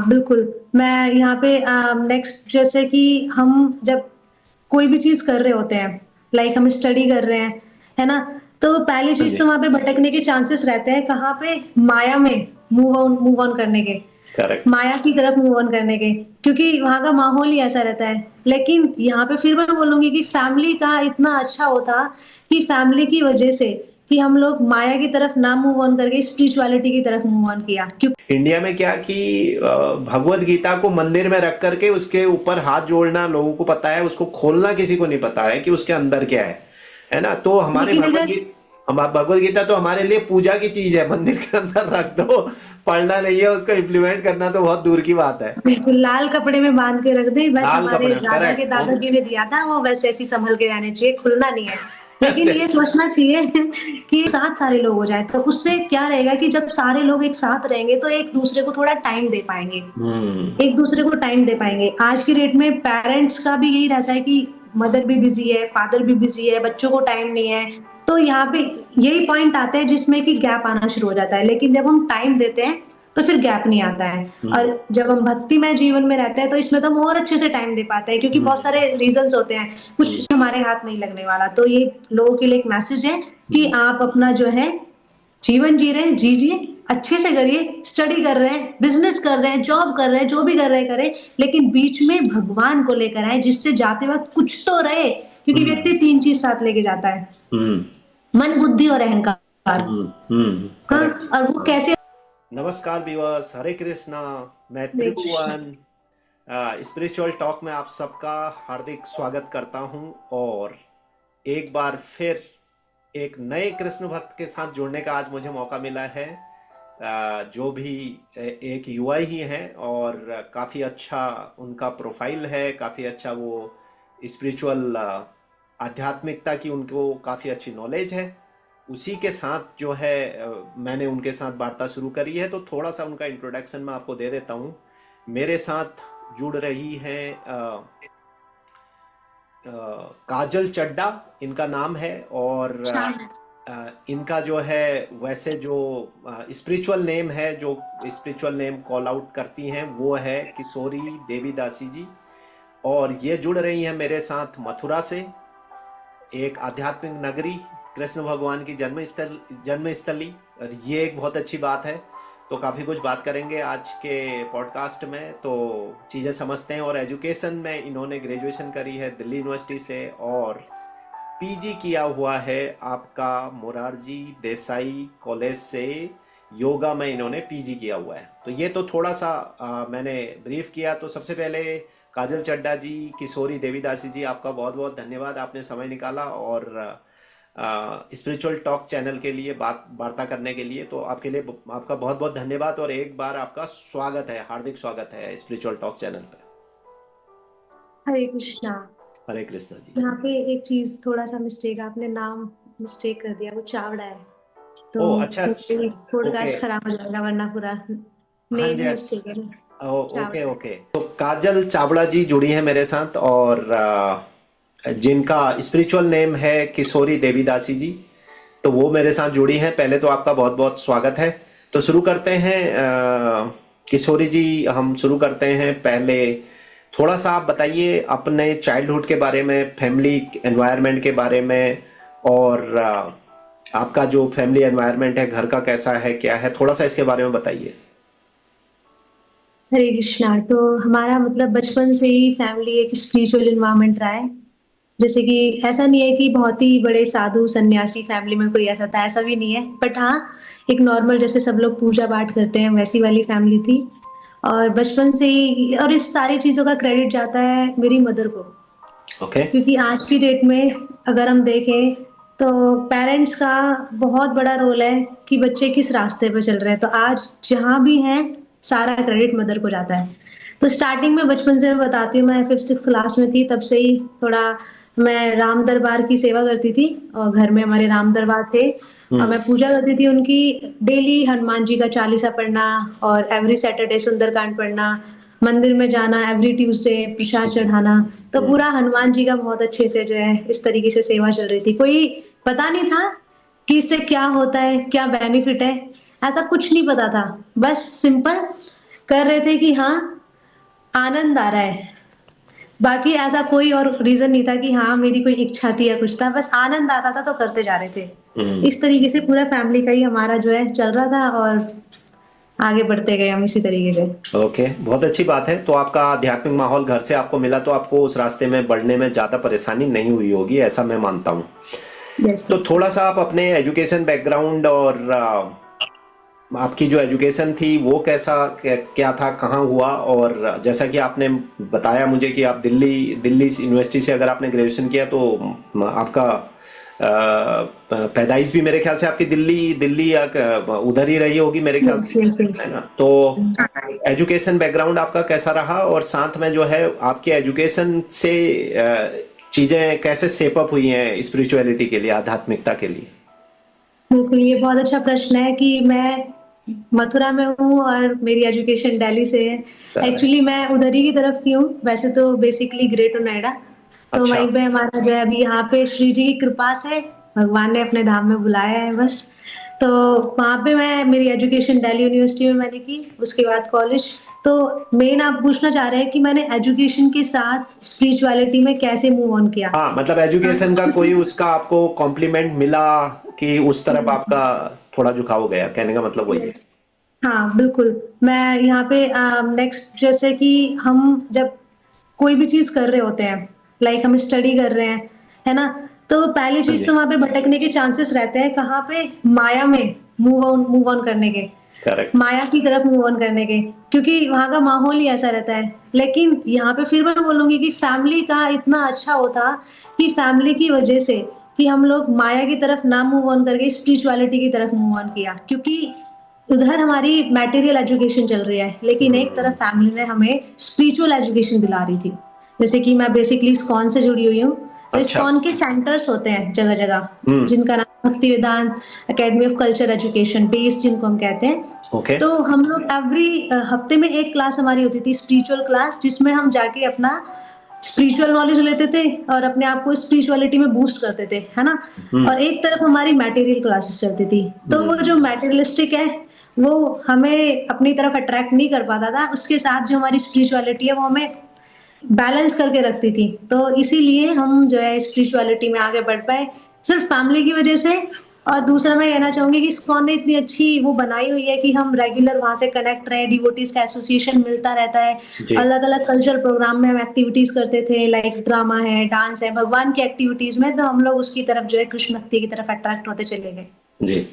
हाँ, बिल्कुल। मैं यहाँ पे नेक्स्ट जैसे कि हम जब कोई भी चीज़ कर रहे होते हैं, लाइक हम स्टडी कर रहे हैं, है ना? तो पहली हाँ चीज़ जी। तो वहाँ पे भटकने के चांसेस रहते हैं, कहाँ पे? माया में मूव ऑन करने के, करेक्ट। माया की तरफ मूव ऑन करने के, क्योंकि वहाँ का माहौल ही ऐसा रहता है। लेकिन यहाँ पे फिर मैं बोलूँगी कि फैमिली का इतना अच्छा होता कि फैमिली की वजह से कि हम लोग माया की तरफ ना मूव ऑन करके स्पिरिचुअलिटी की तरफ मूव ऑन किया। क्यों इंडिया में क्या कि भगवत गीता को मंदिर में रख करके उसके ऊपर हाथ जोड़ना लोगों को पता है, उसको खोलना किसी को नहीं पता है कि उसके अंदर क्या है ना? तो हमारे लेकिन अगर भगवत गीता तो हमारे लिए पूजा की चीज है, मंदिर के अंदर रख दो, पढ़ना नहीं है, उसको इम्प्लीमेंट करना तो बहुत दूर की बात है। बिल्कुल लाल कपड़े में बांध के रख दें, बस लाल हमारे कपड़े में, दादा के करेक्ट। दादाजी ने दिया था, वो वैसे ऐसे ही सँभल के रहने चाहिए, खुलना नहीं है। लेकिन ये सोचना चाहिए कि साथ सारे लोग हो जाएँ, तो उससे क्या रहेगा कि जब सारे लोग एक साथ रहेंगे, तो एक-दूसरे को थोड़ा टाइम दे पाएँगे। हम्म। एक-दूसरे को टाइम दे पाएँगे। आज की डेट में पेरेंट्स का भी यही रहता है कि मदर भी बिज़ी है, फादर भी बिज़ी है, बच्चों को टाइम नहीं है। तो यहाँ पे यही पॉइंट आते हैं जिसमें कि गैप आना शुरू हो जाता है। लेकिन जब हम टाइम देते हैं, तो फिर गैप नहीं आता है। हम्म। और जब हम भक्तिमय जीवन में रहते हैं, तो इसमें तो हम और अच्छे से टाइम दे पाते हैं क्योंकि बहुत हम्म। सारे रीज़न्स होते हैं, हम्म। कुछ हमारे हाथ नहीं लगने वाला। तो ये लोगों के लिए एक मैसेज है कि हम्म। आप अपना जो है जीवन जी रहे हैं, जीजिए, अच्छे से करिए, स्टडी कर रहे हैं, बिज़नेस कर रहे हैं, जॉब कर रहे हैं, जो भी कर रहे हैं करें, लेकिन बीच में भगवान को लेकर आएँ जिससे जाते वक़्त कुछ तो रहे, क्योंकि हम्म। व्यक्ति 3 चीज़ साथ लेके जाता है, हम्म। मन, बुद्धि और अहंकार। हम्म। हाँ, करेक्ट। और वो कैसे नमस्कार व्यूअर्स, हरे कृष्णा। मैं हरे कृष्ण। त्रिभुवन स्पिरिचुअल टॉक में आप सबका हार्दिक स्वागत करता हूं, और एक बार फिर एक नए कृष्ण भक्त के साथ जुड़ने का आज मुझे मौका मिला है। जो भी एक युवा ही हैं, और काफ़ी अच्छा उनका प्रोफाइल है, काफ़ी अच्छा वो स्पिरिचुअल आध्यात्मिकता की उनको काफ़ी अच्छी नॉलेज है। उसी के साथ जो है मैंने उनके साथ वार्ता शुरू करी है, तो थोड़ा सा उनका इंट्रोडक्शन मैं आपको दे देता हूँ। मेरे साथ जुड़ रही हैं काजल चड्डा इनका नाम है, और इनका जो है वैसे जो स्पिरिचुअल नेम है, जो स्पिरिचुअल नेम कॉल आउट करती हैं, वो है किशोरी देवीदासी जी। और ये जुड़ रही हैं मेरे साथ मथुरा से, एक आध्यात्मिक नगरी, कृष्ण भगवान की जन्मस्थली। और ये एक बहुत अच्छी बात है। तो काफ़ी कुछ बात करेंगे आज के पॉडकास्ट में, तो चीज़ें समझते हैं। और एजुकेशन में इन्होंने ग्रेजुएशन करी है दिल्ली यूनिवर्सिटी से, और पीजी किया हुआ है आपका मोरारजी देसाई कॉलेज से। योगा में इन्होंने पीजी किया हुआ है। तो ये तो थोड़ा सा मैंने ब्रीफ किया। तो सबसे पहले काजल चड्डा जी, किशोरी देवीदासी जी, आपका बहुत बहुत धन्यवाद, आपने समय निकाला और स्पिरिचुअल टॉक चैनल के लिए बात वार्ता करने के लिए। तो आपके लिए आपका बहुत बहुत धन्यवाद, और एक बार आपका स्वागत है, हार्दिक स्वागत है स्पिरिचुअल टॉक चैनल पर। हरे कृष्णा। हरे कृष्णा जी। यहाँ पे एक चीज़ थोड़ा-सा मिस्टेक, आपने नाम मिस्टेक कर दिया, वो चावड़ा है। तो ओ अच्छा। मेरी ओके। पॉडकास्ट खराब हो जाएगा वरना पूरा हाँ नेम जी। ही मिस्टेक है ना, ओके चावड़ा है। ओके। तो काजल चावड़ा जी जुड़ी हैं मेरे साथ, और जिनका स्पिरिचुअल नेम है किशोरी देवीदासी जी, तो वो मेरे साथ जुड़ी हैं। पहले तो आपका बहुत बहुत स्वागत है। तो शुरू करते हैं किशोरी जी, हम शुरू करते हैं। पहले थोड़ा सा आप बताइए अपने चाइल्डहुड के बारे में, फैमिली एनवायरनमेंट के बारे में, और आपका जो फैमिली एनवायरनमेंट है, घर का कैसा है, क्या है, थोड़ा सा इसके बारे में बताइए। हरे कृष्णा। तो हमारा मतलब बचपन से ही फैमिली एक स्पिरिचुअल एनवायरनमेंट रहा है। जैसे कि ऐसा नहीं है कि बहुत ही बड़े साधु सन्यासी फैमिली में कोई ऐसा था, ऐसा भी नहीं है। बट हाँ, एक नॉर्मल जैसे सब लोग पूजा-पाठ करते हैं वैसी वाली फैमिली थी। और बचपन से ही, और इस सारी चीज़ों का क्रेडिट जाता है मेरी मदर को। ओके। क्योंकि आज की डेट में अगर हम देखें तो पेरेंट्स का बहुत बड़ा रोल है कि बच्चे किस रास्ते पे चल रहे हैं। तो आज जहाँ भी हैं, सारा क्रेडिट मदर को जाता है। तो स्टार्टिंग में बचपन से मैं बताती हूँ, मैं 5th-6th क्लास में थी तब से ही थोड़ा मैं राम दरबार की सेवा करती थी, और घर में हमारे राम दरबार थे, और हम्म। मैं पूजा करती थी उनकी। डेली हनुमान जी का चालीसा पढ़ना, और एवरी सैटरडे सुंदरकांड पढ़ना, मंदिर में जाना, एवरी ट्यूसडे प्रसाद चढ़ाना। तो हम्म। पूरा हनुमान जी का बहुत अच्छे से जो है इस तरीके से सेवा चल रही थी। कोई पता नहीं था कि इससे क्या होता है, क्या बेनिफिट है, ऐसा कुछ नहीं पता था। बस सिंपल कर रहे थे कि हाँ, आनंद आ रहा है। बाकी ऐसा कोई और रीज़न नहीं था कि हाँ, मेरी कोई इच्छा थी या कुछ था, बस आनंद आता था तो करते जा रहे थे। हुँ। इस तरीके से पूरा फैमिली का ही हमारा जो है चल रहा था और आगे बढ़ते गए हम इसी तरीके से। ओके, बहुत अच्छी बात है। तो आपका आध्यात्मिक माहौल घर से आपको मिला तो आपको उस रास्ते में बढ़ने में ज़्यादा परेशानी नहीं हुई होगी, ऐसा मैं मानता हूँ। यस, तो यस, थोड़ा यस। सा आप अपने एजुकेशन बैकग्राउंड और आपकी जो एजुकेशन थी वो कैसा क्या था, कहाँ हुआ? और जैसा कि आपने बताया मुझे कि आप दिल्ली दिल्ली यूनिवर्सिटी से अगर आपने ग्रेजुएशन किया तो आपका पैदाइश भी मेरे ख्याल से आपकी दिल्ली दिल्ली या उधर ही रही होगी मेरे ख्याल यस, से, यस, यस। है ना? तो एजुकेशन बैकग्राउंड आपका कैसा रहा और साथ में जो है आपके एजुकेशन से चीजें कैसे सेप अप हुई हैं स्पिरिचुअलिटी के लिए, आध्यात्मिकता के लिए? बिल्कुल, ये बहुत अच्छा प्रश्न है कि मैं मथुरा में हूँ और मेरी एजुकेशन दिल्ली से है। करेक्ट। एक्चुअली मैं उधर ही की तरफ की हूँ, वैसे तो बेसिकली ग्रेटर नोएडा, तो अच्छा। वहीं पे हमारा जो है अभी यहाँ पे श्री जी की कृपा से भगवान ने अपने धाम में बुलाया है बस। तो वहाँ पे मैं मेरी एजुकेशन दिल्ली यूनिवर्सिटी में मैंने की, उसके बाद कॉलेज। तो मेन आप पूछना चाह रहे हैं कि मैंने एजुकेशन के साथ स्पिरिचुअलिटी में कैसे मूव ऑन किया? हाँ, मतलब एजुकेशन का कोई उसका आपको कॉम्प्लीमेंट मिला कि उस तरफ आपका थोड़ा झुकाव गया, कहने का मतलब वही है। यस। हाँ, बिल्कुल। मैं यहाँ पे नेक्स्ट जैसे कि हम जब कोई भी चीज़ कर रहे होते हैं, लाइक हम स्टडी कर रहे हैं, है ना? तो पहली हाँ चीज़ जी। तो वहाँ पे भटकने के चांसेस रहते हैं, कहाँ पे? माया में मूव ऑन करने के, करेक्ट। माया की तरफ मूव ऑन करने के, क्योंकि वहाँ का माहौल ही ऐसा रहता है। लेकिन यहाँ पे फिर मैं बोलूँगी कि फैमिली का इतना अच्छा वो था कि फैमिली की वजह से कि हम लोग माया की तरफ ना मूव ऑन करके स्पिरिचुअलिटी की तरफ मूव ऑन किया, क्योंकि उधर हमारी मटेरियल एजुकेशन चल रही है, लेकिन एक तरफ फैमिली ने हमें स्पिरिचुअल एजुकेशन दिला रही थी। जैसे कि मैं बेसिकली इस्कॉन से जुड़ी हुई हूँ, तो अच्छा। इस्कॉन के सेंटर्स होते हैं जगह-जगह, हम्म। जिनका नाम Bhakti Vedanta academy of culture education, base जिनको हम कहते हैं। ओके। तो हम लोग एवरी हफ्ते में एक क्लास हमारी होती थी, स्पिरिचुअल क्लास, जिसमें हम जाके अपना स्पिरिचुअल नॉलेज लेते थे और अपने आप को स्पिरिचुअलिटी में बूस्ट करते थे, है ना? हम्म। और एक तरफ हमारी मटेरियल क्लासेस चलती थी। तो वो जो हम्म। मटेरियलिस्टिक है, वो हमें अपनी तरफ अट्रैक्ट नहीं कर पाता था। उसके साथ जो हमारी स्पिरिचुअलिटी है, वो हमें बैलेंस करके रखती थी। तो इसीलिए हम जो है स्पिरिचुअलिटी में आगे बढ़ पाए, सिर्फ फैमिली की वजह से। और दूसरा मैं कहना चाहूँगी कि इस्कॉन ने इतनी अच्छी वो बनाई हुई है कि हम रेगुलर वहाँ से कनेक्ट रहें, डिवोटीज़ का एसोसिएशन मिलता रहता है। जी। अलग-अलग कल्चरल प्रोग्राम में हम एक्टिविटीज़ करते थे, लाइक ड्रामा है, डांस है, भगवान की एक्टिविटीज़ में, तो हम लोग उसकी तरफ जो है कृष्ण भक्ति की तरफ अट्रैक्ट होते चले गए। जी।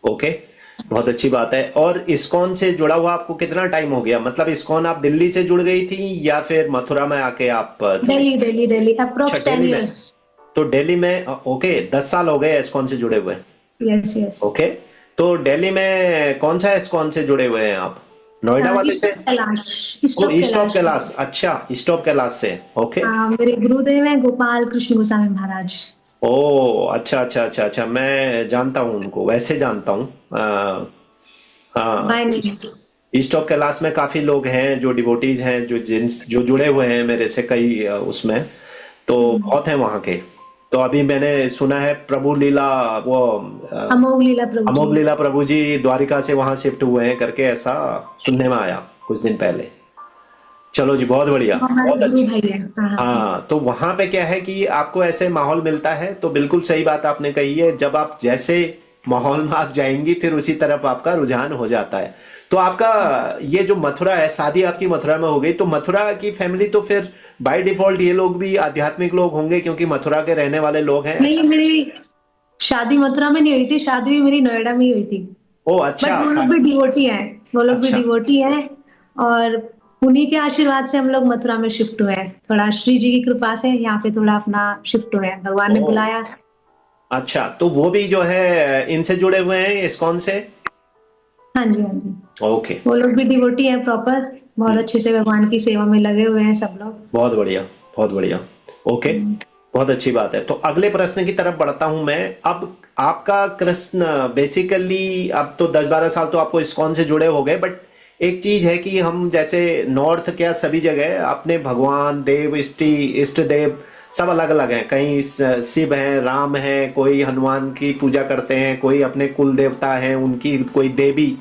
ओके। बहुत अच्छी बात है। और इस्कॉन से जुड़ा हुआ आपको कितना टाइम हो गया? मतलब इस्कॉन आप दिल्ली से जुड़ गई थी या फिर मथुरा में आके आप जुड़ी? दिल्ली अच्छा, अप्रॉक्स 10 दिल्ली में। इयर्स। तो दिल्ली में ओके, 10 साल हो गए इस्कॉन से जुड़े हुए। Yes, yes. ओके। तो दिल्ली में कौन सा इस्कॉन से जुड़े हुए हैं आप? नोएडा वाले ईस्ट से? Of Kailash, east oh, of east of Kailash. Kailash. अच्छा, ईस्ट ऑफ कैलाश से। ओके। मेरे गुरुदेव हैं गोपाल कृष्ण गोस्वामी महाराज। ओ, अच्छा अच्छा अच्छा अच्छा, मैं जानता हूँ उनको, वैसे जानता हूँ। हाँ। By name. East of Kailash में काफी लोग हैं जो डिवोटीज हैं, जो जुड़े हुए हैं मेरे से कई उसमें, तो बहुत हैं वहाँ के। तो अभी मैंने सुना है प्रभु लीला, वो अ, अमोघ लीला प्रभु जी। अमोघ लीला प्रभु जी द्वारिका से वहां शिफ्ट हुए हैं करके, ऐसा सुनने में आया कुछ दिन पहले। चलो जी, बहुत बढ़िया, वो हमारे बहुत गुरु अच्छी। भाई हैं। हाँ, हाँ। हाँ, तो वहां पे क्या है कि आपको ऐसे माहौल मिलता है, तो बिल्कुल सही बात आपने कही है, जब आप जैसे माहौल में आप जाएंगी फिर उसी तरफ आपका रुझान हो जाता है। तो आपका ये जो मथुरा है, शादी आपकी मथुरा में हो गई, तो मथुरा की फैमिली तो फिर बाय डिफॉल्ट ये लोग भी आध्यात्मिक लोग होंगे क्योंकि मथुरा के रहने वाले लोग हैं, नहीं, ऐसा? मेरी शादी मथुरा में नहीं हुई थी, शादी भी मेरी नोएडा में ही हुई थी। ओ बट अच्छा, वो लोग भी डिवोटी हैं, वो लोग भी अच्छा। डिवोटी हैं। और उन्हीं के आशीर्वाद से हम लोग मथुरा में शिफ्ट हुए हैं। थोड़ा श्री जी की कृपा से यहाँ पे थोड़ा अपना शिफ्ट हुए हैं, भगवान ने ओ बुलाया। अच्छा, तो वो भी जो है इनसे जुड़े हुए हैं, इस्कॉन से? हाँ जी, हाँ जी। ओके। वो लोग भी डिवोटी हैं प्रॉपर, बहुत अच्छे से भगवान की सेवा में लगे हुए हैं सब लोग। बहुत बढ़िया, बहुत बढ़िया। ओके। बहुत अच्छी बात है। तो अगले प्रश्न की तरफ बढ़ता हूं मैं। अब आपका कृष्ण बेसिकली, अब तो 10-12 साल तो आपको इस्कॉन से जुड़े हो गए, बट एक चीज है कि हम जैसे नॉर्थ, क्या सभी जगह अपने भगवान देव इष्ट देव सब अलग अलग हैं। कहीं शिव हैं, राम हैं, कोई हनुमान की पूजा करते हैं, कोई अपने कुल देवता हैं, उनकी कोई देवी।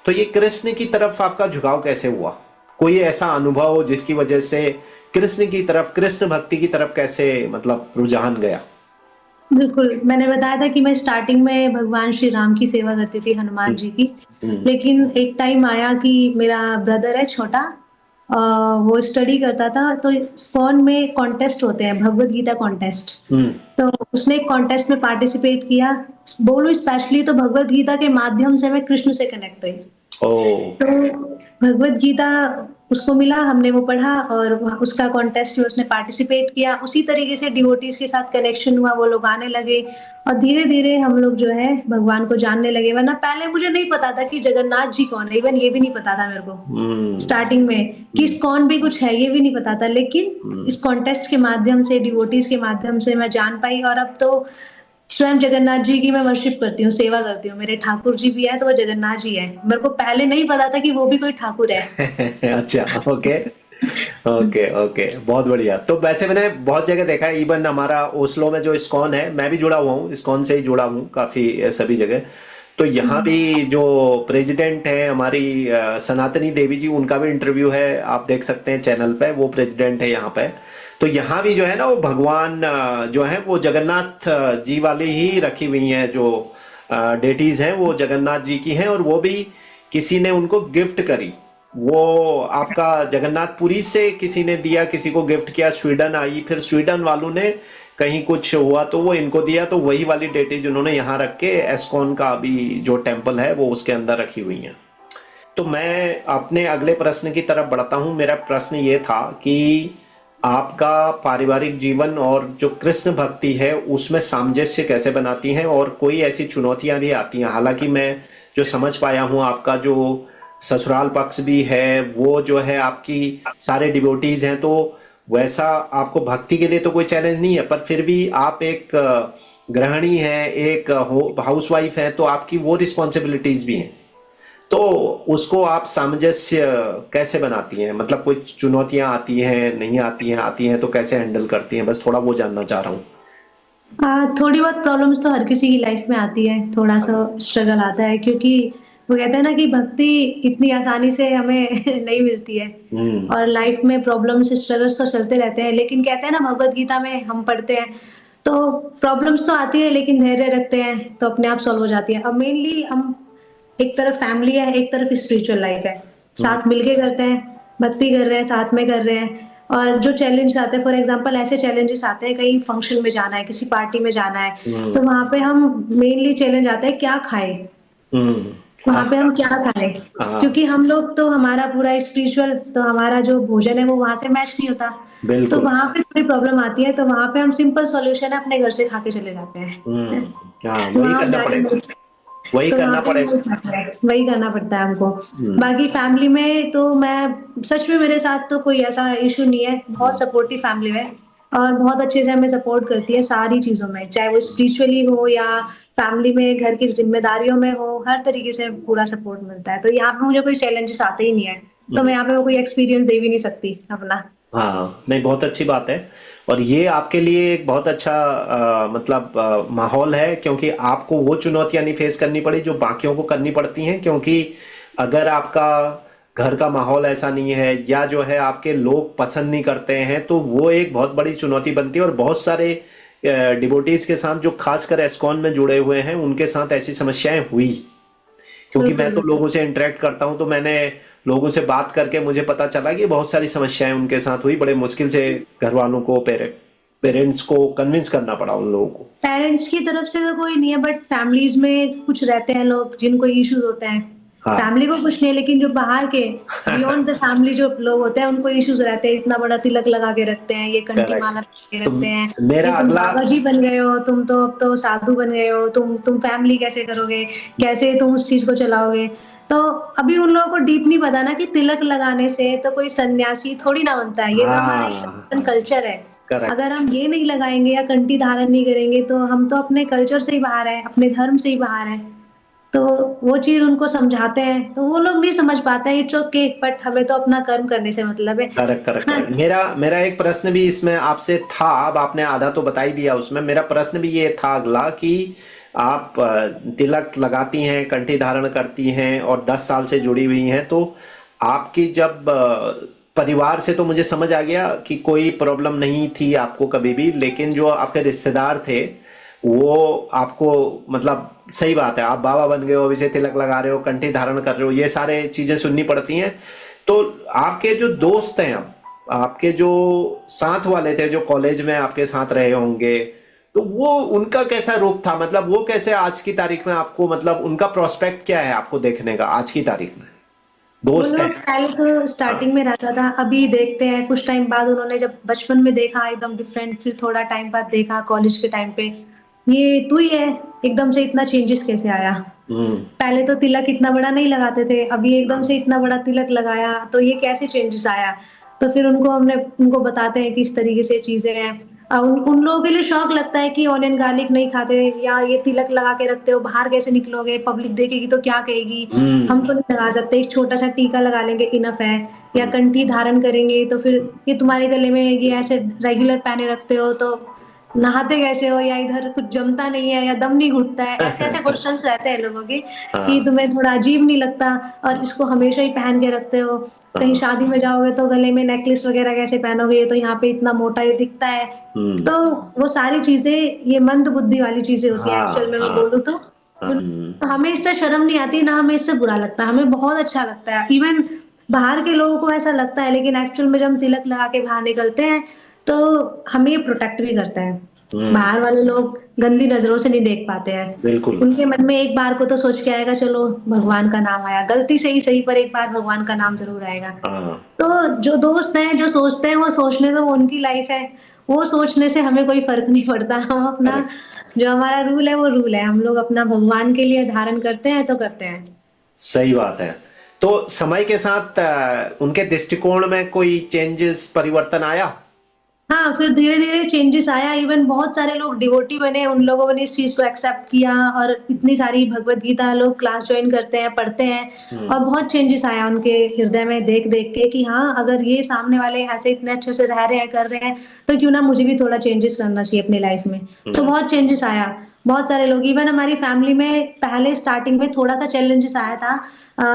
तो ये कृष्ण की तरफ आपका झुकाव कैसे हुआ? कोई ऐसा अनुभव जिसकी वजह से कृष्ण की तरफ, कृष्ण भक्ति की तरफ कैसे मतलब रुझान गया? बिल्कुल, मैंने बताया था कि मैं स्टार्टिंग में भगवान श्री राम की सेवा करती थी, हनुमान हम्म, जी की। हम्म, लेकिन एक टाइम आया कि मेरा ब्रदर है छोटा, अ, वो स्टडी करता था, तो इस्कॉन में कॉन्टेस्ट होते हैं, भगवत गीता कॉन्टेस्ट। हम्म, तो उसने एक कॉन्टेस्ट में पार्टिसिपेट किया। बोलूँ स्पेशली तो भगवत गीता के माध्यम से मैं कृष्ण से कनेक्ट हुई। ओ, तो भगवत गीता उसको मिला, हमने वो पढ़ा और उसका कॉन्टेस्ट में उसने पार्टिसिपेट किया। उसी तरीके से डिवोटीज के साथ कनेक्शन हुआ, वो लोग आने लगे और धीरे-धीरे हम लोग जो है भगवान को जानने लगे। वरना पहले मुझे नहीं पता था कि जगन्नाथ जी कौन है, इवन ये भी नहीं पता था मेरे को। हम्म, स्टार्टिंग में कि हम्म, इस्कॉन भी कुछ है, ये भी नहीं पता था। लेकिन हम्म। इस कॉन्टेस्ट के माध्यम से, डिवोटीज के माध्यम से मैं जान पाई और अब तो स्वयं जगन्नाथ जी की मैं वर्शिप करती हूँ, सेवा करती हूँ। मेरे ठाकुर जी भी है तो वो जगन्नाथ जी है। मेरे को पहले नहीं पता था कि वो भी कोई ठाकुर है। अच्छा, ओके, ओके, ओके, बहुत बढ़िया। तो वैसे मैंने बहुत जगह देखा है, इवन हमारा ओस्लो में जो इस्कॉन है, मैं भी जुड़ा हुआ हूँ, इस्कॉन से ही जुड़ा हूँ काफी सभी जगह। तो यहाँ हुँ। भी जो प्रेसिडेंट है हमारी सनातनी देवी जी, उनका भी इंटरव्यू है, आप देख सकते हैं चैनल पे, वो प्रेसिडेंट है यहाँ पे। तो यहाँ भी जो है ना, वो भगवान जो है वो जगन्नाथ जी वाली ही रखी हुई हैं, जो डेटीज हैं वो जगन्नाथ जी की हैं, और वो भी किसी ने उनको गिफ्ट करी। वो आपका जगन्नाथपुरी से किसी ने दिया, किसी को गिफ्ट किया, स्वीडन आई, फिर स्वीडन वालों ने कहीं कुछ हुआ तो वो इनको दिया, तो वही वाली डेटीज उन्होंने यहाँ रख के एस्कॉन का अभी जो टेम्पल है वो उसके अंदर रखी हुई हैं। तो मैं अपने अगले प्रश्न की तरफ बढ़ता हूँ। मेरा प्रश्न ये था कि आपका पारिवारिक जीवन और जो कृष्ण भक्ति है उसमें सामंजस्य कैसे बनाती हैं, और कोई ऐसी चुनौतियां भी आती हैं? हालांकि मैं जो समझ पाया हूँ, आपका जो ससुराल पक्ष भी है वो जो है आपकी सारे डिवोटीज हैं, तो वैसा आपको भक्ति के लिए तो कोई चैलेंज नहीं है, पर फिर भी आप एक गृहिणी हैं, एक हाउस वाइफ हैं, तो आपकी वो रिस्पॉन्सिबिलिटीज भी हैं। तो उसको आप सामंजस्य कैसे बनाती हैं? मतलब कोई चुनौतियां आती हैं, नहीं आती हैं, आती हैं तो कैसे हैंडल करती हैं? बस थोड़ा वो जानना चाह रहा हूँ। थोड़ी बहुत प्रॉब्लम्स तो हर किसी की लाइफ में आती है, थोड़ा-सा स्ट्रगल आता है क्योंकि वो कहते हैं ना कि भक्ति इतनी आसानी से हमें नहीं मिलती है हम्म, और लाइफ में प्रॉब्लम्स, स्ट्रगल्स तो चलते रहते हैं। लेकिन कहते हैं ना भगवत गीता में हम पढ़ते हैं, तो प्रॉब्लम्स तो आती है लेकिन धैर्य रखते हैं तो अपने आप सॉल्व हो जाती है। अब मेनली हम एक तरफ फैमिली है, एक तरफ स्पिरिचुअल लाइफ है। हम्म, साथ मिलके करते हैं, भक्ति कर रहे हैं, साथ में कर रहे हैं और जो चैलेंज आते हैं फॉर एग्ज़ाम्पल ऐसे चैलेंजेस आते हैं कहीं फंक्शन में जाना है, किसी पार्टी में जाना है, हम्म, तो वहाँ पे हम मेनली चैलेंज आता है क्या खाएँ? हम्म, हाँ, वहाँ पे हम क्या खाएँ? हाँ, क्योंकि हम लोग तो हमारा पूरा स्पिरिचुअल तो हमारा जो भोजन है वो वहाँ से मैच नहीं होता। तो बिल्कुल। वहाँ पे थोड़ी प्रॉब्लम आती है, तो वहाँ पे हम सिंपल सॉल्यूशन है अपने घर से खा के चले जाते हैं। हाँ, वही वहाँ हम करना जाके पड़ेगा, वही तो वहाँ करना पे हम पड़ेगा। वही करते हैं, वही करना पड़ता है हमको। हम्म, बाकी फैमिली में तो मैं सच में मेरे साथ तो कोई ऐसा इश्यू नहीं है, बहुत सपोर्टिव फैमिली है और बहुत अच्छे से हमें सपोर्ट करती है सारी चीज़ों में, चाहे वो स्पिरिचुअली हो या फैमिली में घर की ज़िम्मेदारियों में हो, हर तरीके से पूरा सपोर्ट मिलता है। तो यहाँ पे मुझे कोई चैलेंजेस आते ही नहीं है, तो मैं हम्म, यहाँ पे कोई एक्सपीरियंस दे भी नहीं सकती अपना। हाँ, नहीं, बहुत अच्छी बात है। और ये आपके लिए एक बहुत अच्छा मतलब माहौल है, क्योंकि आपको वो चुनौतियां नहीं फेस करनी पड़ी जो बाकियों को करनी पड़ती हैं, क्योंकि अगर आपका घर का माहौल ऐसा नहीं है या जो है आपके लोग पसंद नहीं करते हैं, तो वो एक बहुत बड़ी चुनौती बनती है। और बहुत सारे डिवोटीज के साथ जो खासकर एस्कॉन में जुड़े हुए हैं उनके साथ ऐसी समस्याएं हुई, क्योंकि मैं बिल्कुल, तो बिल्कुल। लोगों से इंटरेक्ट करता हूं, तो मैंने लोगों से बात करके मुझे पता चला कि बहुत सारी समस्याएं उनके साथ हुई, बड़े मुश्किल से घर वालों को, पेरेंट्स को कन्विंस करना पड़ा उन लोगों को। पेरेंट्स की तरफ से तो कोई नहीं है बट फैमिलीज़ में कुछ रहते हैं लोग जिनको इश्यूज़ होते हैं। हाँ, फैमिली को कुछ नहीं है लेकिन जो बाहर के बियॉन्ड द फैमिली जो लोग होते हैं उनको इश्यूज़ रहते हैं। इतना बड़ा तिलक लगा के रखते हैं, ये कंठी करेक्ट। माला पहन के तो रखते हैं, मेरा ये तुम अगला, बाबा जी बन गए हो, तुम तो अब तो साधु बन गए हो, तुम फैमिली कैसे करोगे? कैसे तुम उस चीज़ को चलाओगे? तो अभी उन लोगों को डीप नहीं पता ना कि तिलक लगाने से तो कोई सन्यासी थोड़ी ना बनता है। ये तो हमारा एक सनातन हाँ, कल्चर है। करेक्ट। अगर हम ये नहीं लगाएँगे या कंठी धारण नहीं करेंगे तो हम तो अपने कल्चर से ही बाहर हैं, अपने धर्म से ही बाहर हैं। तो वो चीज़ उनको समझाते हैं, तो वो लोग नहीं समझ पाते हैं, इट्स ओके बट हमें तो अपना कर्म करने से मतलब है। करेक्ट, करेक्ट, हाँ, करेक्ट। मेरा मेरा एक प्रश्न भी इसमें आपसे था, अब आपने आधा तो बता ही दिया उसमें। मेरा प्रश्न भी ये था अगला कि आप तिलक लगाती हैं, कंठी धारण करती हैं और 10 साल से जुड़ी हुई हैं, तो आपकी जब परिवार से तो मुझे समझ आ गया कि कोई प्रॉब्लम नहीं थी आपको कभी भी, लेकिन जो आपके रिश्तेदार थे वो आपको, मतलब सही बात है, आप बाबा बन गए हो, अभी से तिलक लगा रहे हो, कंठी धारण कर रहे हो, ये सारे चीजें सुननी पड़ती हैं। तो आपके जो दोस्त हैं, अब आपके जो साथ वाले थे जो कॉलेज में आपके साथ रहे होंगे, तो वो उनका कैसा रूप था, मतलब वो कैसे आज की तारीख में आपको, मतलब उनका प्रोस्पेक्ट क्या है आपको देखने का आज की तारीख में, वो दोस्त हैं? लोग पहले तो हाँ। स्टार्टिंग में रहता था, अभी देखते हैं कुछ टाइम बाद उन्होंने जब बचपन में देखा एकदम डिफरेंट, फिर थोड़ा टाइम बाद देखा कॉलेज के टाइम पे, ये तू ही है, एकदम से इतना चेंजेस कैसे आया। हम्म। पहले तो तिलक इतना बड़ा नहीं लगाते थे, अभी एकदम से इतना बड़ा तिलक लगाया, तो ये कैसे चेंजेस आया। तो फिर उनको बताते हैं कि इस तरीके से चीजें हैं। उन लोगों के लिए शौक लगता है कि ऑनियन गार्लिक नहीं खाते, या ये तिलक लगा के रखते हो, बाहर कैसे निकलोगे, पब्लिक देखेगी तो क्या कहेगी, हम हम्म। तो नहीं लगा सकते, एक छोटा सा टीका लगा लेंगे इनफ है। या हम्म। कंठी धारण करेंगे तो फिर ये तुम्हारे गले में ये ऐसे रेगुलर पहने रखते हो तो नहाते कैसे हो, या इधर कुछ जमता नहीं है, या दम नहीं घुटता है, ऐसे ऐसे क्वेश्चंस रहते हैं लोगों के कि हाँ। तुम्हें थोड़ा अजीब नहीं लगता, और इसको हमेशा ही पहन के रखते हो, कहीं हाँ। शादी में जाओगे तो गले में नेकलेस वगैरह कैसे पहनोगे, ये तो यहाँ पे इतना मोटा ये दिखता है। हम्म। तो वो सारी चीजें, ये मंद बुद्धि वाली चीजें होती है एक्चुअल हाँ। में, मैं हाँ। बोलूँ तो हाँ। हमें इससे शर्म नहीं आती, ना हमें इससे बुरा लगता, हमें बहुत अच्छा लगता है। इवन बाहर के लोगों को ऐसा लगता है, लेकिन एक्चुअल में जब हम तिलक लगा के बाहर निकलते हैं तो हमें ये प्रोटेक्ट भी करता है। हम्म। बाहर वाले लोग गंदी नजरों से नहीं देख पाते हैं, बिल्कुल। उनके मन में एक बार को तो सोच के आएगा चलो भगवान का नाम आया, गलती से ही सही पर एक बार भगवान का नाम जरूर आएगा। हाँ। तो जो दोस्त हैं जो सोचते हैं वो सोचने दो, वो उनकी लाइफ है, वो सोचने से हमें कोई फर्क नहीं पड़ता। हम अपना, करेक्ट। जो हमारा रूल है वो रूल है, हम लोग अपना भगवान के लिए धारण करते हैं तो करते हैं। सही बात है। तो समय के साथ उनके दृष्टिकोण में कोई चेंजेस, परिवर्तन आया? हाँ, फिर धीरे-धीरे चेंजेस आया, इवन बहुत सारे लोग डिवोटी बने, उन लोगों ने इस चीज़ को एक्सेप्ट किया, और इतनी सारी भगवत गीता लोग क्लास जॉइन करते हैं, पढ़ते हैं, और हम्म। बहुत चेंजेस आया उनके हृदय में देख-देख के कि हाँ, अगर ये सामने वाले ऐसे इतने अच्छे से रह रहे हैं, कर रहे हैं, तो क्यों ना मुझे भी थोड़ा चेंजेस करना चाहिए अपनी लाइफ में। तो हम्म। बहुत चेंजेस आया, बहुत सारे लोग, इवन हमारी फैमिली में पहले स्टार्टिंग में थोड़ा-सा चैलेंजेस आया था।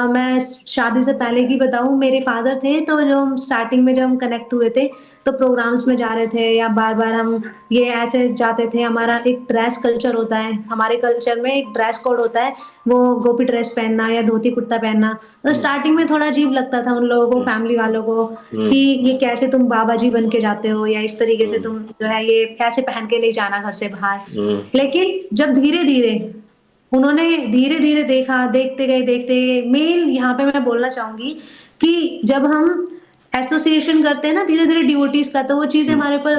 मैं शादी से पहले की बताऊँ, मेरे फादर थे, तो जो हम स्टार्टिंग में जब हम कनेक्ट हुए थे, तो प्रोग्राम्स में जा रहे थे या बार-बार हम ये ऐसे जाते थे, हमारा एक ड्रेस कल्चर होता है, हमारे कल्चर में एक ड्रेस कोड होता है, वो गोपी ड्रेस पहनना या धोती कुर्ता पहनना। तो हम्म। स्टार्टिंग में थोड़ा अजीब लगता था उन लोगों को, हम्म। फैमिली वालों को, कि हम्म। ये कैसे तुम बाबा जी बन के जाते हो, या इस तरीके से हम्म। तुम जो है ये ऐसे पहन के नहीं जाना घर से बाहर। हम्म। लेकिन जब धीरे-धीरे उन्होंने धीरे-धीरे देखा, देखते गए, मेन यहाँ पे मैं बोलना चाहूँगी कि जब हम एसोसिएशन करते हैं ना धीरे-धीरे डिवोटीज़ का, तो वो चीज़ें हम्म। हमारे ऊपर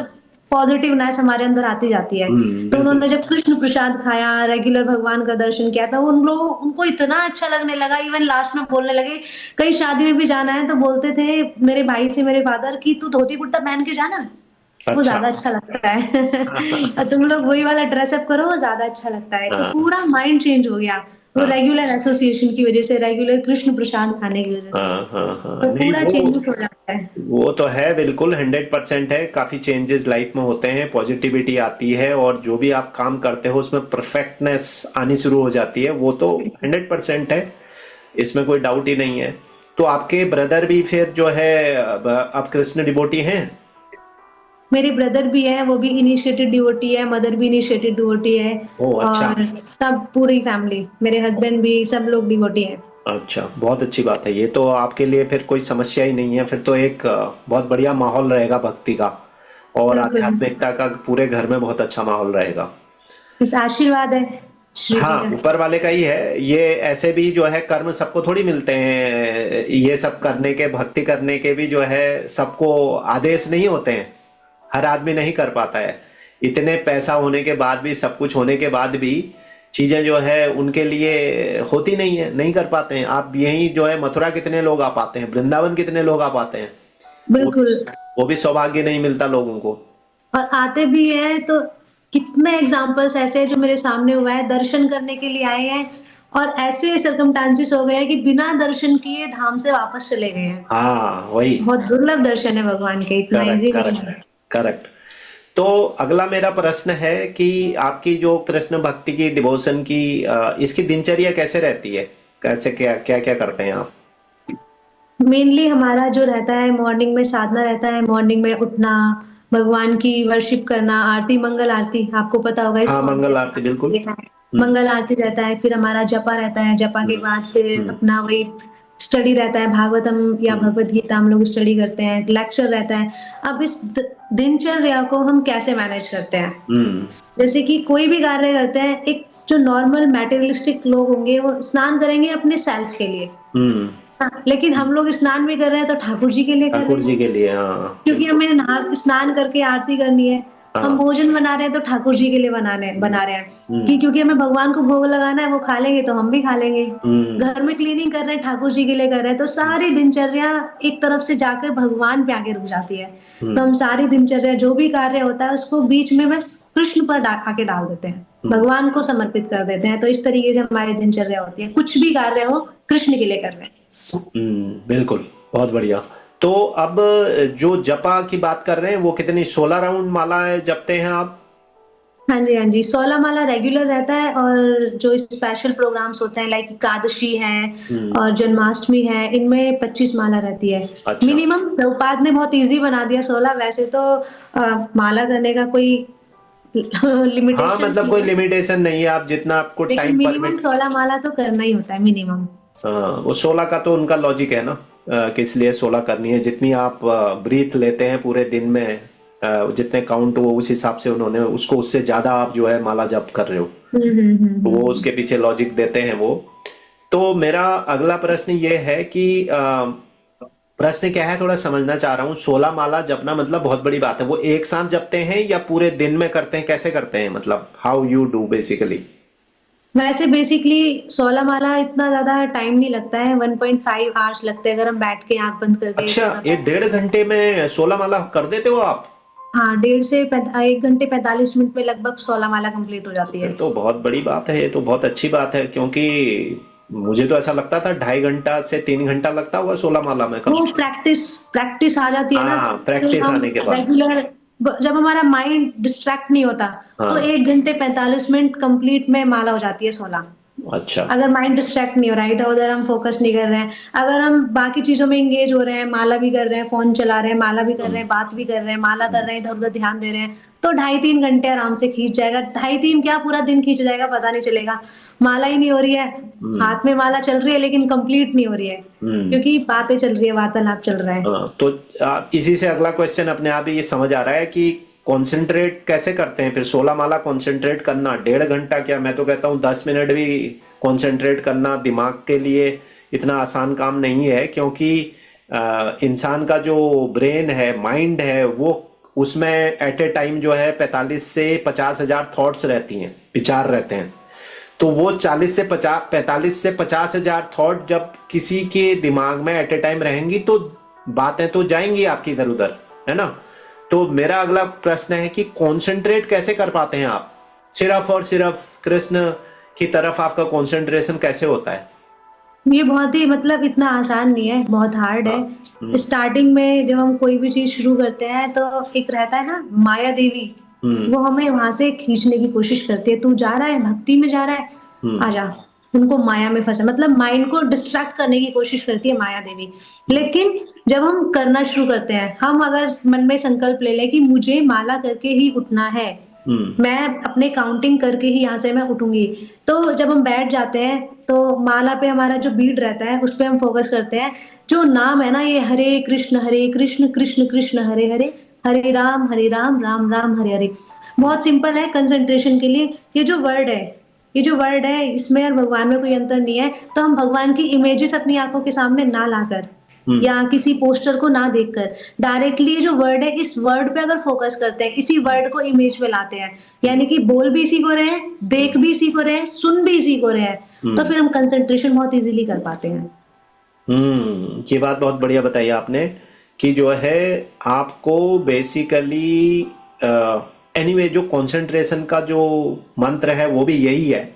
पॉज़िटिवनेस हमारे अंदर आती जाती है। तो बिल्कुल। उन्होंने जब कृष्ण प्रसाद खाया, रेगुलर भगवान का दर्शन किया, तो उनको इतना अच्छा लगने लगा, इवन लास्ट में बोलने लगे, कहीं शादी में भी जाना है तो बोलते थे मेरे भाई से, मेरे फादर, कि तू धोती कुर्ता पहन के जाना, वो अच्छा। ज़्यादा अच्छा लगता है। और तुम लोग वही वाला ड्रेसअप करो, वो ज़्यादा अच्छा लगता है। तो हाँ। पूरा माइंड चेंज हो गया, वो हाँ। रेगुलर एसोसिएशन की वज़ह से, रेगुलर कृष्ण प्रसाद खाने की वज़ह से। हाँ। हाँ। हाँ, तो नहीं पूरा वो चेंजेस हो जाता है। वो तो है, बिल्कुल 100% है। काफी चेंजेस लाइफ में होते हैं, पॉजिटिविटी आती है, और जो भी आप काम करते हो उसमें परफेक्टनेस आनी शुरू हो जाती है, वो तो 100% है, इसमें कोई डाउट ही नहीं है। तो आपके ब्रदर भी फिर जो है अब कृष्ण डिवोटी हैं? मेरे ब्रदर भी हैं, वो भी इनिशिएटेड डिवोटी है, मदर भी इनिशिएटेड डिवोटी है, ओह अच्छा। और सब पूरी फैमिली, मेरे हस्बैंड भी, सब लोग डिवोटी हैं। अच्छा, बहुत अच्छी बात है। ये तो आपके लिए फिर कोई समस्या ही नहीं है, फिर तो एक बहुत बढ़िया माहौल रहेगा भक्ति का, और बिल्कुल, आध्यात्मिकता का पूरे घर में बहुत अच्छा माहौल रहेगा। बस आशीर्वाद है श्री जी हाँ, का। ऊपर वाले का ही है ये। ऐसे भी जो है कर्म सबको थोड़ी मिलते हैं, ये सब करने के, भक्ति करने के भी जो है सबको आदेश नहीं होते हैं, हर आदमी नहीं कर पाता है। इतने पैसा होने के बाद भी, सब कुछ होने के बाद भी चीजें जो है उनके लिए होती नहीं है, नहीं कर पाते हैं। आप यही जो है मथुरा कितने लोग आ पाते हैं, वृंदावन कितने लोग आ पाते हैं? वो बिल्कुल, वो भी सौभाग्य नहीं मिलता लोगों को। और आते भी हैं तो कितने एग्जाम्पल्स ऐसे हैं जो मेरे सामने हुआ है, दर्शन करने के लिए आए हैं, और ऐसे सर्कमस्टांसेस हो गए हैं कि बिना दर्शन किए धाम से वापस चले गए हैं। हाँ वही। बहुत दुर्लभ दर्शन है भगवान के, इतना करेक्ट, इजी नहीं करेक्ट, है। करेक्ट। तो अगला मेरा प्रश्न है कि आपकी जो कृष्ण भक्ति की डिवोशन की इसकी दिनचर्या कैसे रहती है, कैसे क्या क्या क्या करते हैं आप? मेनली हमारा जो रहता है मॉर्निंग में साधना रहता है, मॉर्निंग में उठना, भगवान की वर्शिप करना, आरती, मंगल आरती, आपको पता होगा हाँ, इस्कॉन से मंगल आरती बिल्कुल। देखा है। हम्म। मंगल आरती रहता है, फिर हमारा जपा रहता है, जपा के हम्म। बाद फिर हम्म। अपना वही स्टडी रहता है, भागवतम या हम्म। भगवत गीता हम लोग स्टडी करते हैं, लेक्चर रहता है। अब इस दिनचर्या को हम कैसे मैनेज करते हैं? हम्म। जैसे कि कोई भी कार्य करते हैं, एक जो नॉर्मल मटेरियलिस्टिक लोग होंगे वो स्नान करेंगे अपने सेल्फ के लिए। हम्म। हाँ, लेकिन हम लोग स्नान भी कर रहे हैं तो ठाकुर जी के लिए कर रहे ठाकुर हैं, जी के लिए, हाँ क्योंकि बिल्कुल। हमें नहा स्नान करके आरती करनी है। हम हाँ। भोजन बना रहे हैं तो ठाकुर जी के लिए हम्म। बना रहे हैं हम्म। कि क्योंकि हमें भगवान को भोग लगाना है, वो खा लेंगे तो हम भी खा लेंगे। हम्म। घर में क्लीनिंग कर रहे हैं, ठाकुर जी के लिए कर रहे हैं, तो सारी दिनचर्या एक तरफ से जाकर भगवान पे आके रुक जाती है। तो हम्म। हम सारी दिनचर्या जो भी कार्य होता है उसको बीच में बस कृष्ण पर आके डाल देते हैं, हम्म। भगवान को समर्पित कर देते हैं। तो इस तरीके से हमारी दिनचर्या होती है, कुछ भी कार्य हो कृष्ण के लिए कर रहे हैं। बिल्कुल, बहुत बढ़िया। तो अब जो जपा की बात कर रहे हैं वो कितनी 16 राउंड माला जपते हैं आप? हाँ जी, हाँ जी। 16 माला रेगुलर रहता है और जो स्पेशल प्रोग्राम्स होते हैं लाइक एकादशी है हम्म। और जन्माष्टमी है, इनमें 25 माला रहती है। अच्छा। मिनिमम प्रभुपाद ने बहुत ईज़ी बना दिया 16, वैसे तो माला करने का कोई हाँ, लिमिटेशंस मतलब कोई नहीं है, लिमिटेशन नहीं है, आप जितना आपको लेकिन टाइम मिनिमम परमिट। 16 माला तो करना ही होता है मिनिमम। हाँ, वो 16 का तो उनका लॉजिक है ना, कि इसलिए 16 करनी है, जितनी आप ब्रीथ लेते हैं पूरे दिन में, जितने काउंट वो उस हिसाब से उन्होंने उसको, उससे ज्यादा आप जो है माला जप कर रहे हो। तो वो हुँ। उसके पीछे लॉजिक देते हैं वो। तो मेरा अगला प्रश्न ये है कि प्रश्न क्या है, थोड़ा समझना चाह रहा हूँ। 16 माला जपना मतलब बहुत बड़ी बात है, वो एक साथ जपते हैं या पूरे दिन में करते हैं, कैसे करते हैं, मतलब हाउ यू डू बेसिकली? वैसे बेसिकली 16 माला इतना ज़्यादा टाइम नहीं लगता है, 1.5 आवर्स लगते हैं अगर हम बैठ के आँख बंद करके एक अच्छा, जगह ये पे। 1.5 घंटे में 16 माला कर देते हो आप? हाँ, डेढ़ से 1 घंटे 45 मिनट में लगभग 16 माला कंप्लीट हो तो जाती फिर है। तो बहुत बड़ी बात है, ये तो बहुत अच्छी बात है, क्योंकि मुझे तो ऐसा लगता था 2.5 घंटा से 3 घंटा लगता होगा 16 माला में कम वो से कम। प्रैक्टिस प्रैक्टिस आ जाती है ना, हाँ, फिर प्रैक्टिस हम आने के बाद। रेगुलर जब हमारा माइंड डिस्ट्रैक्ट नहीं होता, तो हाँ। 1 घंटे 45 मिनट कंप्लीट में माला हो जाती है 16। अच्छा। अगर माइंड डिस्ट्रैक्ट नहीं हो रहा है, इधर-उधर हम फोकस नहीं कर रहे हैं, अगर हम बाकी चीज़ों में एंगेज हो रहे हैं, माला भी कर रहे हैं, फ़ोन चला रहे हैं, माला भी कर रहे हम्म। हैं, बात भी कर रहे हैं, माला कर हम्म। रहे हैं, इधर-उधर ध्यान दे रहे हैं, तो ढाई 3 घंटे आराम से खींच जाएगा। ढाई 3 क्या पूरा दिन खींच जाएगा पता नहीं चलेगा। माला ही नहीं हो रही है, हम्म। हाथ में माला चल रही है लेकिन कंप्लीट नहीं हो रही है, हम्म। क्योंकि बातें चल रही है, वार्तालाप चल रहा है। हाँ, तो इसी से अगला क्वेश्चन अपने आप ही ये समझ आ रहा है कि कंसंट्रेट कैसे करते हैं फिर 16 माला? कंसंट्रेट करना 1.5 घंटा क्या, मैं तो कहता हूँ 10 मिनट भी कंसंट्रेट करना दिमाग के लिए इतना आसान काम नहीं है, क्योंकि इंसान का जो ब्रेन है, माइंड है, वो उसमें एट ए टाइम जो है 45 से 50 हजार थॉट्स रहती हैं, विचार रहते हैं। तो वो 45 से 50 हजार थॉट जब किसी के दिमाग में एट ए टाइम रहेंगी तो बातें तो जाएंगी आपकी इधर उधर, है ना? तो मेरा अगला प्रश्न है कि कंसंट्रेट कैसे कर पाते हैं आप, सिर्फ और सिर्फ कृष्ण की तरफ आपका कंसंट्रेशन कैसे होता है? ये बहुत ही मतलब इतना आसान नहीं है, बहुत हार्ड हाँ। है। स्टार्टिंग में जब हम कोई भी चीज़ शुरू करते हैं तो एक रहता है ना माया देवी, हम्म। वो हमें वहाँ से खींचने की कोशिश करती है, तू जा रहा है, भक्ति में जा रहा है, हम्म। आजा। उनको माया में फँसा मतलब माइंड को डिस्ट्रैक्ट करने की कोशिश करती है माया देवी। हम्म। लेकिन जब हम करना शुरू करते हैं, हम अगर मन में संकल्प ले लें कि मुझे माला करके ही उठना है, हम्म। मैं अपने काउंटिंग करके ही यहाँ से मैं उठूँगी। तो जब हम बैठ जाते हैं, तो माला पे हमारा जो बीट रहता है, उस पे हम फ़ोकस करते हैं। जो नाम है ना ये हरे कृष्ण, कृष्ण कृष्ण हरे हरे, हरे राम, राम राम हरे हरे। बहुत सिंपल है कंसंट्रेशन के लिए। ये जो वर्ड है इसमें और भगवान में कोई अंतर नहीं है। तो हम भगवान की इमेजेस अपनी आँखों के सामने ना लाकर हम्म। या किसी पोस्टर को ना देखकर डायरेक्टली ये जो वर्ड है इस वर्ड पे अगर फोकस करते हैं, इसी वर्ड को इमेज में लाते हैं, यानी कि बोल भी इसी को रहे हैं, देख भी इसी को रहे हैं, सुन भी इसी को रहे हैं, तो हम्म। फिर हम कंसंट्रेशन बहुत इजीली कर पाते हैं। ये बात बहुत बढ़िया बताई आपने कि जो है आपको बेसिकली एनीवे जो कंसंट्रेशन का जो मंत्र है वो भी यही है,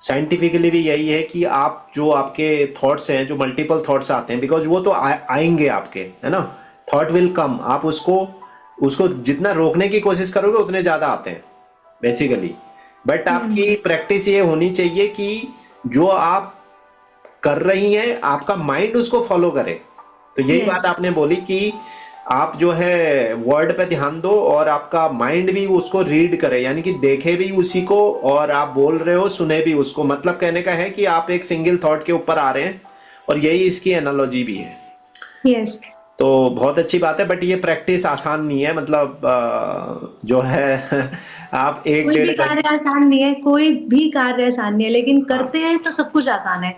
साइंटिफिकली भी यही है कि आप जो आपके थॉट्स हैं, जो मल्टीपल थॉट्स आते हैं, बिकॉज वो तो आएंगे आपके, है ना? थॉट विल कम, आप उसको उसको जितना रोकने की कोशिश करोगे उतने ज्यादा आते हैं बेसिकली। बट आपकी प्रैक्टिस ये होनी चाहिए कि जो आप कर रही हैं आपका माइंड उसको फॉलो करे। तो यही बात यस आपने बोली कि आप जो है वर्ड पे ध्यान दो और आपका माइंड भी उसको रीड करे, यानी कि देखे भी उसी को और आप बोल रहे हो सुने भी उसको। मतलब कहने का है कि आप एक सिंगल थॉट के ऊपर आ रहे हैं, और यही इसकी एनालॉजी भी है। यस। तो बहुत अच्छी बात है, बट ये प्रैक्टिस आसान नहीं है। मतलब जो है आप एक कोई डेढ़ भी कार्य घंटे। आसान नहीं है, कोई भी कार्य आसान नहीं है, लेकिन हाँ, करते हैं तो सब कुछ आसान है।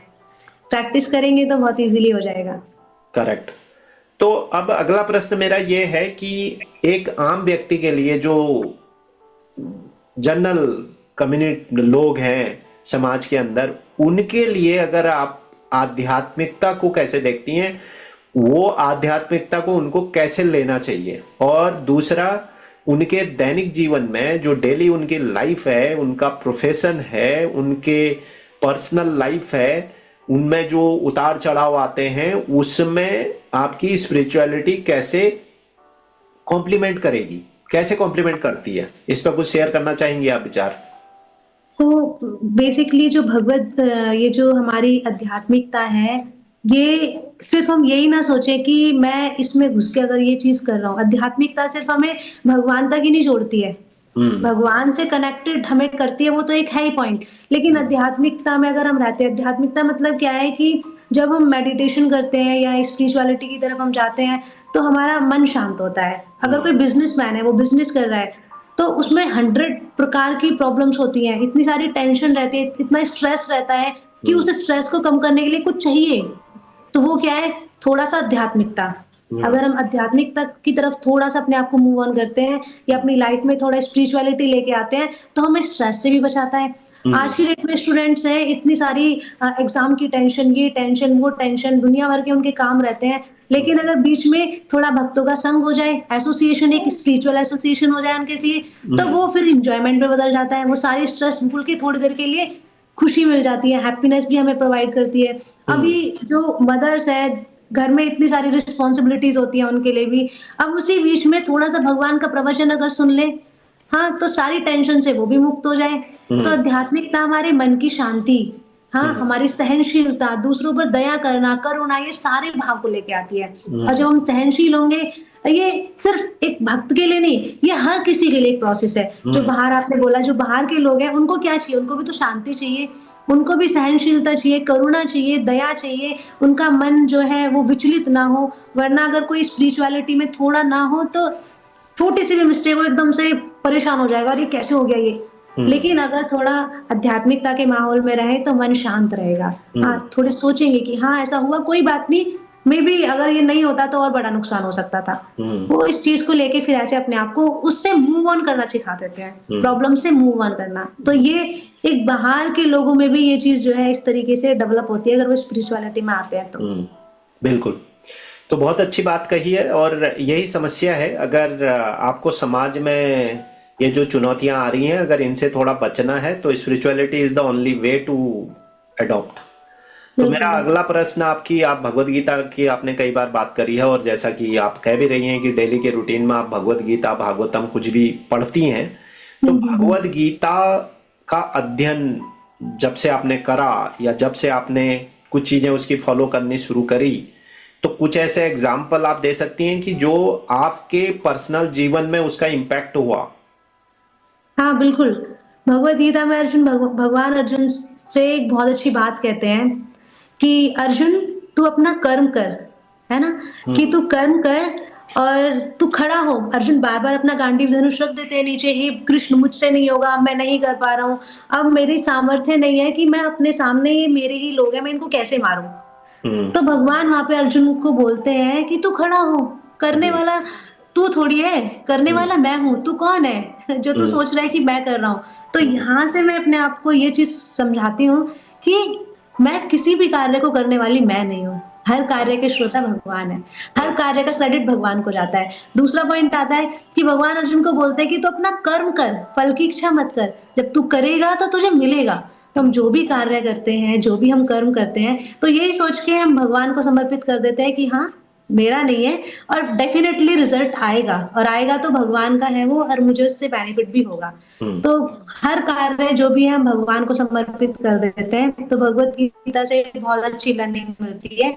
प्रैक्टिस करेंगे तो बहुत इजीली हो जाएगा। करेक्ट। तो अब अगला प्रश्न मेरा ये है कि एक आम व्यक्ति के लिए, जो जनरल कम्युनिटी लोग हैं समाज के अंदर, उनके लिए अगर आप आध्यात्मिकता को कैसे देखती हैं, वो आध्यात्मिकता को उनको कैसे लेना चाहिए? और दूसरा, उनके दैनिक जीवन में जो डेली उनकी लाइफ है, उनका प्रोफेशन है, उनके पर्सनल लाइफ है, उनमें जो उतार चढ़ाव आते हैं, उसमें आपकी स्पिरिचुअलिटी कैसे कॉम्प्लीमेंट करेगी, कैसे कॉम्प्लीमेंट करती है? इस पर कुछ शेयर करना चाहेंगे आप विचार? तो बेसिकली जो ये जो हमारी आध्यात्मिकता है, ये सिर्फ हम यही ना सोचें कि मैं इसमें घुस के अगर ये चीज कर रहा हूँ। आध्यात्मिकता सिर्फ हमें भगवान तक ही नहीं जोड़ती है, हम्म। भगवान से कनेक्टेड हमें करती है, वो तो एक है ही पॉइंट। लेकिन हम्म। आध्यात्मिकता में अगर हम रहते हैं, आध्यात्मिकता मतलब क्या है कि जब हम मेडिटेशन करते हैं या स्पिरिचुअलिटी की तरफ हम जाते हैं, तो हमारा मन शांत होता है। अगर हम्म। कोई बिजनेसमैन है, वो बिजनेस कर रहा है, तो उसमें 100 प्रकार की प्रॉब्लम्स होती हैं, इतनी सारी टेंशन रहती है, इतना स्ट्रेस रहता है कि हम्म। उस स्ट्रेस को कम करने के लिए कुछ चाहिए। तो वो क्या है, थोड़ा सा आध्यात्मिकता। हम्म। अगर हम आध्यात्मिकता की तरफ थोड़ा सा अपने आप को मूव ऑन करते हैं या अपनी लाइफ में थोड़ा स्पिरिचुअलिटी लेके आते हैं, तो हमें स्ट्रेस से भी बचाता है। हम्म। आज की डेट में स्टूडेंट्स हैं, इतनी सारी एग्जाम की टेंशन, ये टेंशन वो टेंशन, दुनिया भर के उनके काम रहते हैं। लेकिन अगर बीच में थोड़ा भक्तों का संग हो जाए, एसोसिएशन, एक स्पिरिचुअल एसोसिएशन हो जाए उनके लिए, तो हम्म। वो फिर इंजॉयमेंट में बदल जाता है। वो सारी स्ट्रेस भूल के थोड़ी देर के लिए खुशी मिल जाती है, हैप्पीनेस भी हमें प्रोवाइड करती है। हम्म। अभी जो मदर्स है, घर में इतनी सारी रिस्पॉन्सिबिलिटीज होती हैं उनके लिए भी, अब उसी बीच में थोड़ा सा भगवान का प्रवचन अगर सुन ले, हाँ, तो सारी टेंशन से वो भी मुक्त हो जाए। तो हम्म। आध्यात्मिकता हमारे मन की शांति, हाँ, हम्म। हमारी सहनशीलता, दूसरों पर दया करना, करुणा, ये सारे भाव को लेके आती है। और हम्म। जब हम सहनशील होंगे, ये सिर्फ एक भक्त के लिए नहीं, ये हर किसी के लिए एक प्रोसेस है। जो हम्म। बाहर, आपने बोला जो बाहर के लोग हैं, उनको क्या चाहिए? उनको भी तो शांति चाहिए, उनको भी सहनशीलता चाहिए, करुणा चाहिए, दया चाहिए। उनका मन जो है वो विचलित ना हो। वरना अगर कोई स्पिरिचुअलिटी में थोड़ा ना हो, तो छोटी सी भी मिस्टेक हो, एकदम से परेशान हो जाएगा, अरे कैसे हो गया ये। हम्म। लेकिन अगर थोड़ा आध्यात्मिकता के माहौल में रहे, तो मन शांत रहेगा। हाँ, हम्म। थोड़े सोचेंगे कि हाँ, ऐसा हुआ, कोई बात नहीं, मे बी अगर ये नहीं होता तो और बड़ा नुकसान हो सकता था। हम्म। वो इस चीज को लेके फिर ऐसे अपने आप को उससे मूव ऑन करना सिखा देते हैं, हम्म। प्रॉब्लम से मूव ऑन करना। तो ये एक बाहर के लोगों में भी ये चीज जो है इस तरीके से डेवलप होती है, अगर वो स्पिरिचुअलिटी में आते हैं तो। हम्म। बिल्कुल। तो बहुत अच्छी बात कही है, और यही समस्या है। अगर आपको समाज में ये जो चुनौतियां आ रही हैं, अगर इनसे थोड़ा बचना है, तो spirituality is the only way to adopt. तो मेरा बिल्कुल बिल्कुल। अगला प्रश्न आपकी, आप भगवत गीता की आपने कई बार बात करी है, और जैसा कि आप कह भी रही हैं कि डेली के रूटीन में आप भगवत गीता, भागवतम कुछ भी पढ़ती हैं, तो भगवत गीता का अध्ययन जब से आपने करा, या जब से आपने कुछ चीजें उसकी फॉलो करनी शुरू करी, तो कुछ ऐसे एग्जाम्पल आप दे सकती हैं कि जो आपके पर्सनल जीवन में उसका इम्पैक्ट हुआ? हाँ, बिल्कुल। भगवद गीता में भगवान अर्जुन से एक बहुत अच्छी बात कहते हैं कि अर्जुन, तू अपना कर्म कर, है ना? कि हम्म। तू कर्म कर और तू खड़ा हो। अर्जुन बार-बार अपना गांडीव धनुष रख देते हैं नीचे, हे कृष्ण, मुझसे नहीं होगा, मैं नहीं कर पा रहा हूँ। अब मेरी सामर्थ्य नहीं है कि मैं अपने सामने, ये मेरे ही लोग हैं, मैं इनको कैसे मारूँ? हम्म। तो भगवान वहां पे अर्जुन को बोलते हैं कि तू खड़ा हो। करने हम्म। वाला तू थोड़ी है, करने हम्म। वाला मैं हूं। तू कौन है जो तू हम्म। सोच रहा है कि मैं कर रहा हूं? तो हम्म। यहां से मैं अपने आप को ये चीज समझाती हूँ कि मैं किसी भी कार्य को करने वाली मैं नहीं हूँ। हर कार्य के श्रोता भगवान है। हर हाँ। कार्य का क्रेडिट भगवान को जाता है। दूसरा पॉइंट आता है कि भगवान अर्जुन को बोलते हैं कि तू अपना कर्म कर, फल की इच्छा मत कर। जब तू करेगा तो तुझे मिलेगा। तो हम जो भी कार्य करते हैं, जो भी हम कर्म करते हैं, तो यही सोच के हम भगवान को समर्पित कर देते हैं कि हाँ, मेरा नहीं है और डेफिनेटली रिजल्ट आएगा और आएगा तो भगवान का है वो और मुझे उससे बेनिफिट भी होगा। तो हर कार्य जो भी है हम भगवान को समर्पित कर देते हैं। तो भगवत गीता से बहुत अच्छी लर्निंग मिलती है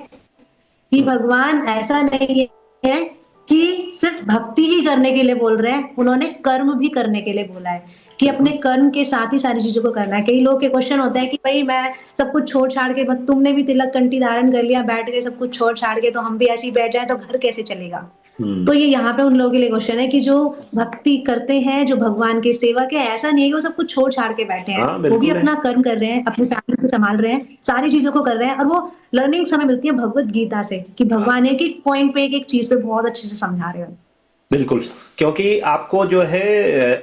कि भगवान ऐसा नहीं है कि सिर्फ भक्ति ही करने के लिए बोल रहे हैं, उन्होंने कर्म भी करने के लिए बोला है कि अपने कर्म के साथ ही सारी चीजों को करना है। कई लोग के क्वेश्चन होता है कि भाई मैं सब कुछ छोड़ छाड़ के, तुमने भी तिलक कंठी धारण कर लिया, बैठ गए सब कुछ छोड़ छाड़ के, तो हम भी ऐसे ही बैठ जाए तो घर कैसे चलेगा। तो ये यहाँ पे उन लोगों के लिए क्वेश्चन है कि जो भक्ति करते हैं, जो भगवान के सेवक है, ऐसा नहीं है कि वो सब कुछ छोड़ छाड़ के बैठे हैं, हाँ वो भी बिल्कुल है। अपना कर्म कर रहे हैं, अपनी फैमिली को संभाल रहे हैं, सारी चीजों को कर रहे हैं और वो लर्निंग्स हमें मिलती है भगवत गीता से कि भगवान एक एक पॉइंट पे एक चीज पे बहुत अच्छे से समझा रहे हैं। बिल्कुल, क्योंकि आपको जो है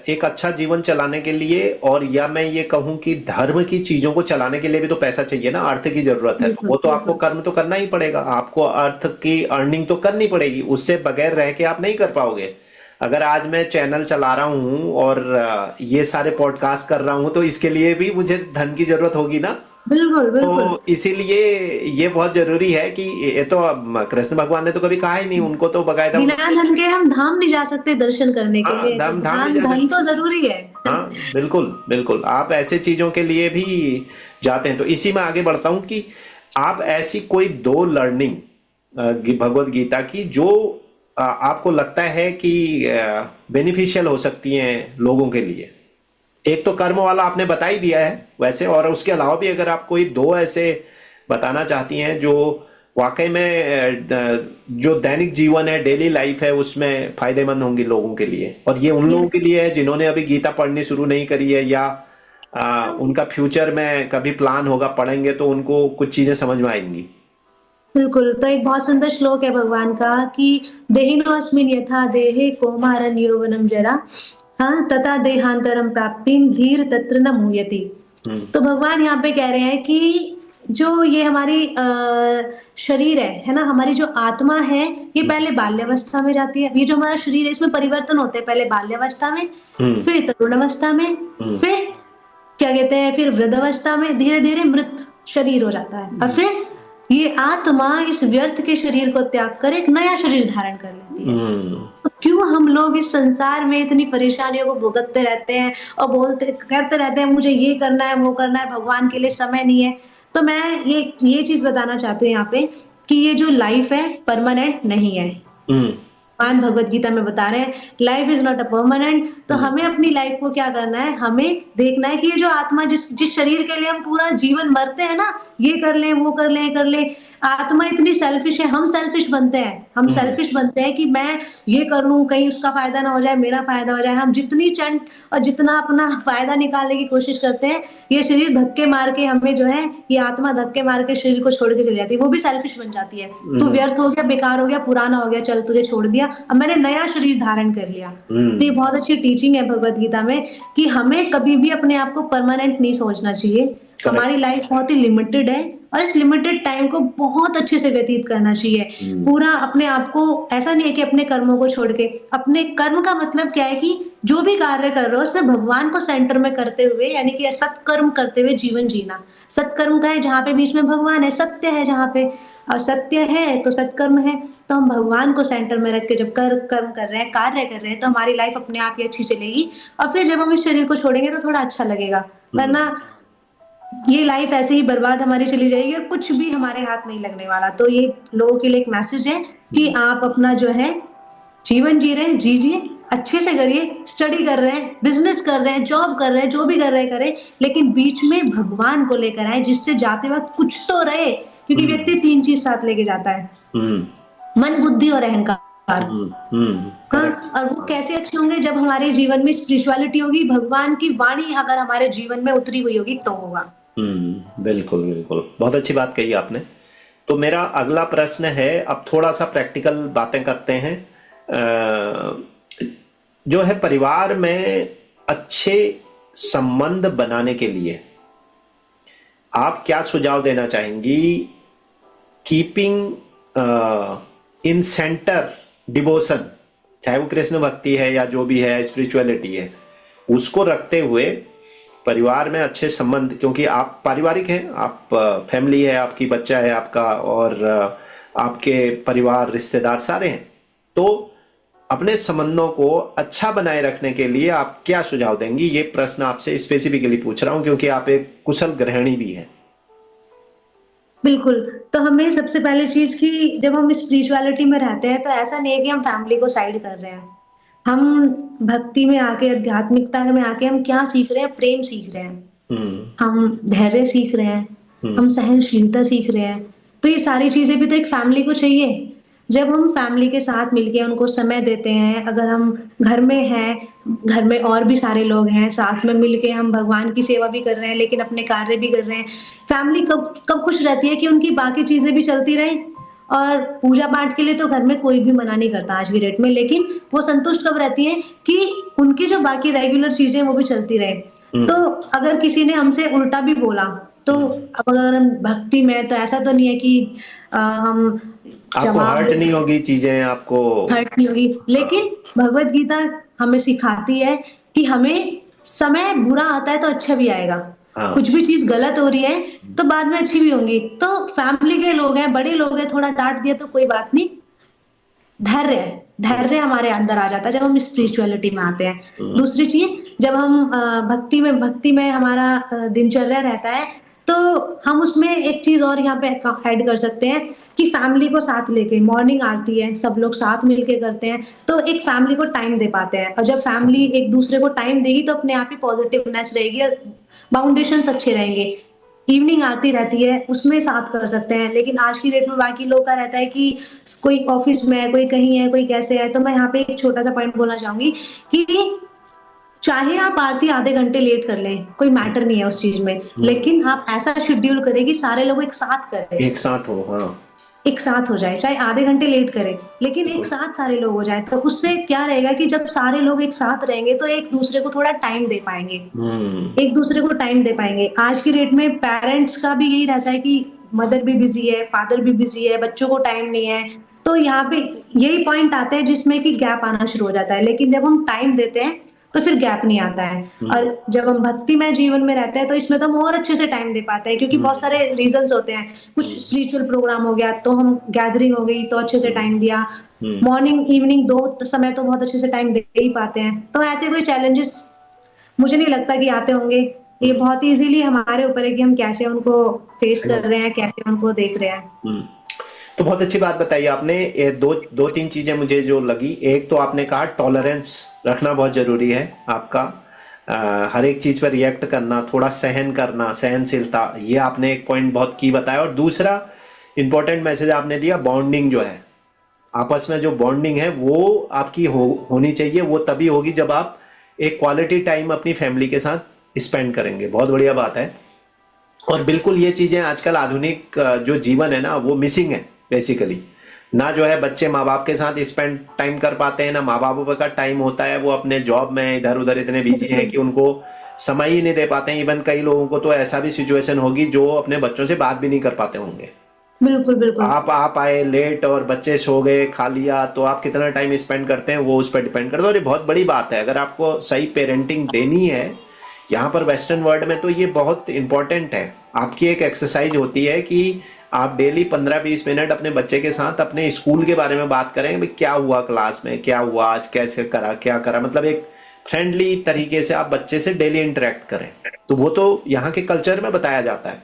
एक अच्छा जीवन चलाने के लिए, और या मैं ये कहूं कि धर्म की चीजों को चलाने के लिए भी तो पैसा चाहिए ना, अर्थ की जरूरत है, तो बिल्कुल वो तो आपको बिल्कुल कर्म तो करना ही पड़ेगा, आपको अर्थ की अर्निंग तो करनी पड़ेगी, उससे बगैर रह के आप नहीं कर पाओगे। अगर आज मैं चैनल चला रहा हूं और ये सारे पॉडकास्ट कर रहा हूं तो इसके लिए भी मुझे धन की जरूरत होगी ना। बिल्कुल बिल्कुल। तो इसीलिए ये बहुत जरूरी है कि ये तो कृष्ण भगवान ने तो कभी कहा ही नहीं, उनको तो बकायदा बिना धन के हम धाम नहीं जा सकते दर्शन करने के हाँ लिए, तो धाम धाम नहीं धन जा धन सकते। तो जरूरी है। हाँ बिल्कुल बिल्कुल, आप ऐसे चीजों के लिए भी जाते हैं। तो इसी में आगे बढ़ता हूं कि आप ऐसी कोई दो लर्निंग भगवत गीता की जो आपको लगता है कि बेनिफिशियल हो सकती हैं लोगों के लिए। एक तो कर्म वाला आपने बता ही दिया है वैसे, और उसके अलावा भी अगर आप कोई दो ऐसे बताना चाहती हैं जो वाकई में जो दैनिक जीवन है, डेली लाइफ है, उसमें फायदेमंद होंगी लोगों के लिए, और ये उन लोगों यस, के लिए है जिन्होंने अभी गीता पढ़नी शुरू नहीं करी है, या उनका फ्यूचर में कभी प्लान होगा, पढ़ेंगे तो उनको कुछ चीजें समझ में आएंगी। बिल्कुल। तो एक बहुत सुंदर श्लोक है भगवान का कि देहिनोऽस्मिन् यथा देहे कौमारं यौवनं जरा, हाँ, तथा देहांतरं प्राप्तिं धीर तत्र न मुह्यति। हम्म तो भगवान यहाँ पे कह रहे हैं कि जो ये हमारी शरीर है ना, हमारी जो आत्मा है, ये पहले बाल्यावस्था में जाती है। ये जो हमारा शरीर है इसमें परिवर्तन होते हैं, पहले बाल्यावस्था में, हम्म फिर तरुण अवस्था में, हम्म फिर क्या कहते हैं, फिर वृद्धावस्था में धीरे धीरे मृत शरीर हो जाता है और फिर ये आत्मा इस व्यर्थ के शरीर को त्याग कर एक नया शरीर धारण कर लेती है। हम्म तो क्यों हम लोग इस संसार में इतनी परेशानियों को भुगतते रहते हैं और बोलते करते रहते हैं मुझे ये करना है वो करना है, भगवान के लिए समय नहीं है। तो मैं ये चीज बताना चाहती हूँ यहाँ पे कि ये जो लाइफ है परमानेंट नहीं है। हम्म भगवान भगवत गीता में बता रहे हैं life is not a permanent. तो हम्म हमें अपनी लाइफ को क्या करना है, हमें देखना है कि ये जो आत्मा जिस जिस शरीर के लिए हम पूरा जीवन मरते हैं ना, ये कर ले वो कर ले कर ले, आत्मा इतनी सेल्फिश है, हम सेल्फिश बनते हैं, हम हम्म सेल्फिश बनते हैं कि मैं ये कर लूं कहीं उसका फायदा ना हो जाए, मेरा फायदा हो जाए। हम जितनी चंट और जितना अपना फायदा निकालने की कोशिश करते हैं, ये शरीर धक्के मार के हमें जो है, ये आत्मा धक्के मार के शरीर को छोड़ के चली जाती है, वो भी सेल्फिश बन जाती है। तू हम्म व्यर्थ हो गया, बेकार हो गया, पुराना हो गया, चल तुझे छोड़ दिया, अब मैंने नया शरीर धारण कर लिया। तो ये हम्म बहुत अच्छी टीचिंग है भगवत गीता में कि हमें कभी भी अपने आप को परमानेंट नहीं सोचना चाहिए। करेक्ट। हमारी लाइफ बहुत ही लिमिटेड है और इस लिमिटेड टाइम को बहुत अच्छे से व्यतीत करना चाहिए। पूरा अपने आप को, ऐसा नहीं है कि अपने कर्मों को छोड़ के, अपने कर्म का मतलब क्या है कि जो भी कार्य कर रहे हो उसमें भगवान को सेंटर में करते हुए, यानी कि सत्कर्म करते हुए जीवन जीना। सत्कर्म का है जहाँ पे बीच में भगवान है, सत्य है जहाँ पे, और सत्य है तो सत्कर्म है। तो हम भगवान को सेंटर में रख के जब कर्म कर रहे हैं, कार्य कर रहे हैं, तो हमारी लाइफ अपने आप ही अच्छी चलेगी। और फिर जब हम इस शरीर को छोड़ेंगे तो थोड़ा अच्छा लगेगा, वरना ये लाइफ ऐसे ही बर्बाद हमारी चली जाएगी और कुछ भी हमारे हाथ नहीं लगने वाला। तो ये लोगों के लिए एक मैसेज है कि आप अपना जो है जीवन जी रहे हैं, जीजिए, अच्छे से करिए, स्टडी कर रहे हैं, बिजनेस कर रहे हैं, जॉब कर रहे हैं, जो भी कर रहे हैं करें, लेकिन बीच में भगवान को लेकर आए, जिससे जाते वक्त कुछ तो रहे। क्योंकि व्यक्ति 3 चीज साथ लेके जाता है, हम्म मन, बुद्धि और अहंकार। करेक्ट। हाँ, और वो कैसे अच्छे होंगे जब हमारे जीवन में स्पिरिचुअलिटी होगी, भगवान की वाणी अगर हमारे जीवन में उतरी हुई होगी तो होगा। बिल्कुल बिल्कुल, बहुत अच्छी बात कही आपने। तो मेरा अगला प्रश्न है, अब थोड़ा सा प्रैक्टिकल बातें करते हैं। जो है परिवार में अच्छे संबंध बनाने के लिए आप क्या सुझाव देना चाहेंगी? कीपिंग इन सेंटर डिवोशन, चाहे वो कृष्ण भक्ति है या जो भी है स्पिरिचुअलिटी है, उसको रखते हुए परिवार में अच्छे संबंध, क्योंकि आप पारिवारिक हैं, आप फैमिली है आपकी, बच्चा है आपका, और आपके परिवार, रिश्तेदार सारे हैं। तो अपने संबंधों को अच्छा बनाए रखने के लिए आप क्या सुझाव देंगी? ये प्रश्न आपसे स्पेसिफिकली पूछ रहा हूं क्योंकि आप एक कुशल गृहिणी भी हैं। बिल्कुल, तो हमें सबसे पहली चीज़ कि जब हम स्पिरिचुअलिटी में रहते हैं, तो ऐसा नहीं है कि हम फैमिली को साइड कर रहे हैं। हम भक्ति में आके, आध्यात्मिकता में आके हम क्या सीख रहे हैं? प्रेम सीख रहे हैं। हम्म। हम धैर्य सीख रहे हैं, हम्म। हम सहनशीलता सीख रहे हैं। तो ये सारी चीज़ें भी तो एक फैमिली को चाहिए। जब हम फैमिली के साथ मिलके उनको समय देते हैं, अगर हम घर में हैं, घर में और भी सारे लोग हैं, साथ में मिलके हम भगवान की सेवा भी कर रहे हैं, लेकिन अपने कार्य भी कर रहे हैं। फैमिली कब कब खुश रहती है कि उनकी बाकी चीज़ें भी चलती रहें और पूजा-पाठ के लिए तो घर में कोई भी मना नहीं करता आज की डेट में, लेकिन वो संतुष्ट कब रहती हैं कि उनकी जो बाकी रेगुलर चीज़ें हैं, वो भी चलती रहें। तो हम्म। अगर किसी ने हमसे उल्टा भी बोला, तो हम्म। अब अगर हम भक्ति में हैं, तो ऐसा तो नहीं है कि हम आपको जवाब हर्ट दे नहीं होगी चीजें आपको? हर्ट नहीं होगी। हाँ। लेकिन भगवत गीता हमें सिखाती है कि हमें समय बुरा आता है तो अच्छा भी आएगा। हाँ। कुछ भी चीज़ गलत हो रही है, तो बाद में अच्छी भी होंगी। तो फैमिली के लोग हैं, बड़े लोग हैं, थोड़ा डाँट दिया तो कोई बात नहीं। धैर्य हम्म। धैर्य हमारे अंदर आ जाता है जब हम हम्म। स्पिरिचुअलिटी में आते हैं। हम्म। दूसरी चीज़, जब हम भक्ति में हमारा दिनचर्या रहता है, तो हम उसमें एक चीज़ और यहाँ पे ऐड कर सकते हैं कि फैमिली को साथ लेके मॉर्निंग आरती है, सब लोग साथ मिलके करते हैं, तो एक फैमिली को टाइम दे पाते हैं। और जब फैमिली एक दूसरे को टाइम देगी, तो अपने आप ही पॉजिटिवनेस रहेगी और बाउंडेशंस अच्छे रहेंगे। इवनिंग आरती रहती है, उसमें साथ कर सकते हैं। लेकिन आज की डेट में बाकी लोग का रहता है कि कोई ऑफिस में है, कोई कहीं है, कोई कैसे है। तो मैं यहाँ पे एक छोटा सा पॉइंट बोलना चाहूंगी कि चाहे आप आरती आधे घंटे लेट कर लें, कोई मैटर नहीं है उस चीज में, हम्म। लेकिन आप ऐसा शेड्यूल करें कि सारे लोग एक साथ करें, एक साथ हो, हाँ। एक साथ हो जाए, चाहे आधे घंटे लेट करें, लेकिन एक बिल्कुल। साथ सारे लोग हो जाए। तो उससे क्या रहेगा कि जब सारे लोग एक साथ रहेंगे, तो एक दूसरे को थोड़ा टाइम दे पाएंगे, हम्म। एक दूसरे को टाइम दे पाएंगे। आज की डेट में पेरेंट्स का भी यही रहता है कि मदर भी बिजी है, फादर भी बिजी है, बच्चों को टाइम नहीं है। तो यहाँ पे यही पॉइंट आते हैं जिसमें कि गैप आना शुरू हो जाता है। लेकिन जब हम टाइम देते हैं, तो फिर गैप नहीं आता है। और हम्म। जब हम भक्तिमय जीवन में रहते हैं, तो इसमें तो हम और अच्छे से टाइम दे पाते हैं, क्योंकि बहुत हम्म। सारे रीजंस होते हैं। कुछ हम्म। स्पिरिचुअल प्रोग्राम हो गया, तो हम गैदरिंग हो गई तो अच्छे से हम्म। टाइम दिया। हम्म। मॉर्निंग इवनिंग दो समय तो बहुत अच्छे से टाइम दे ही पाते हैं। तो ऐसे कोई चैलेंजेस मुझे नहीं लगता कि आते होंगे। ये हम्म। बहुत इजीली हमारे ऊपर है कि हम कैसे उनको फेस सही कर बात। रहे हैं, कैसे उनको देख रहे हैं। हम्म। तो बहुत अच्छी बात बताई आपने। ये दो दो तीन चीजें मुझे जो लगी, एक तो आपने कहा टॉलरेंस रखना बहुत जरूरी है आपका। हर एक चीज पर रिएक्ट करना, थोड़ा सहन करना, सहनशीलता, ये आपने एक पॉइंट बहुत की बताया। और दूसरा इंपॉर्टेंट मैसेज आपने दिया, बॉन्डिंग जो है, आपस में जो बॉन्डिंग है वो आपकी होनी चाहिए। वो तभी होगी जब आप एक क्वालिटी टाइम अपनी फैमिली के साथ स्पेंड करेंगे। बहुत बढ़िया बात है। और बिल्कुल ये चीजें आजकल आधुनिक जो जीवन है ना, वो मिसिंग है बेसिकली। ना जो है बच्चे माँ बाप के साथ स्पेंड टाइम कर पाते हैं, ना माँ बाप का टाइम होता है। वो अपने जॉब में इधर उधर इतने बिजी हैं बिल्कुल, कि उनको समय ही नहीं दे पाते हैं। इवन कई लोगों को तो ऐसा भी सिचुएशन होगी जो अपने बच्चों से बात भी नहीं कर पाते होंगे। बिल्कुल, बिल्कुल। आप आए लेट और बच्चे सो गए, खा लिया, तो आप कितना टाइम स्पेंड करते हैं वो उस पर डिपेंड करता है। और ये बहुत बड़ी बात है, अगर आपको सही पेरेंटिंग देनी है यहाँ पर वेस्टर्न वर्ल्ड में, तो ये बहुत इंपॉर्टेंट है। आपकी एक एक्सरसाइज होती है कि आप डेली 15-20 मिनट अपने बच्चे के साथ अपने स्कूल के बारे में बात करें। भाई क्या हुआ क्लास में, क्या हुआ आज, कैसे करा, क्या करा, मतलब एक फ्रेंडली तरीके से आप बच्चे से डेली इंटरेक्ट करें। तो वो तो यहाँ के कल्चर में बताया जाता है।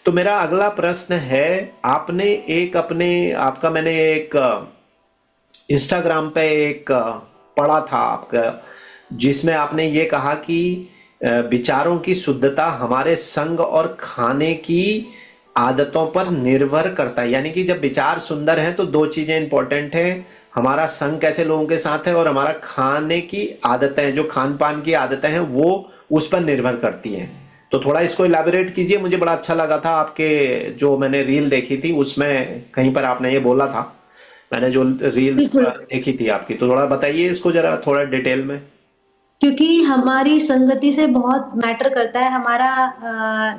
तो मेरा अगला प्रश्न है, आपने एक अपने आपका मैंने एक इंस्टाग्राम पे एक पढ़ा था आपका, जिसमें आपने ये कहा कि विचारों की शुद्धता हमारे संग और खाने की आदतों पर निर्भर करता है। यानी कि जब विचार सुंदर हैं तो दो चीजें इंपॉर्टेंट हैं, हमारा संग कैसे लोगों के साथ है और हमारा खाने की आदतें, जो खान पान की आदतें हैं, वो उस पर निर्भर करती हैं। तो थोड़ा इसको इलाबोरेट कीजिए। मुझे बड़ा अच्छा लगा था आपके, जो मैंने रील देखी थी उसमें कहीं पर आपने ये बोला था। मैंने जो रील्स बिल्कुल, देखी थी आपकी, तो थोड़ा बताइए इसको जरा थोड़ा डिटेल में। क्योंकि हमारी संगति से बहुत मैटर करता है हमारा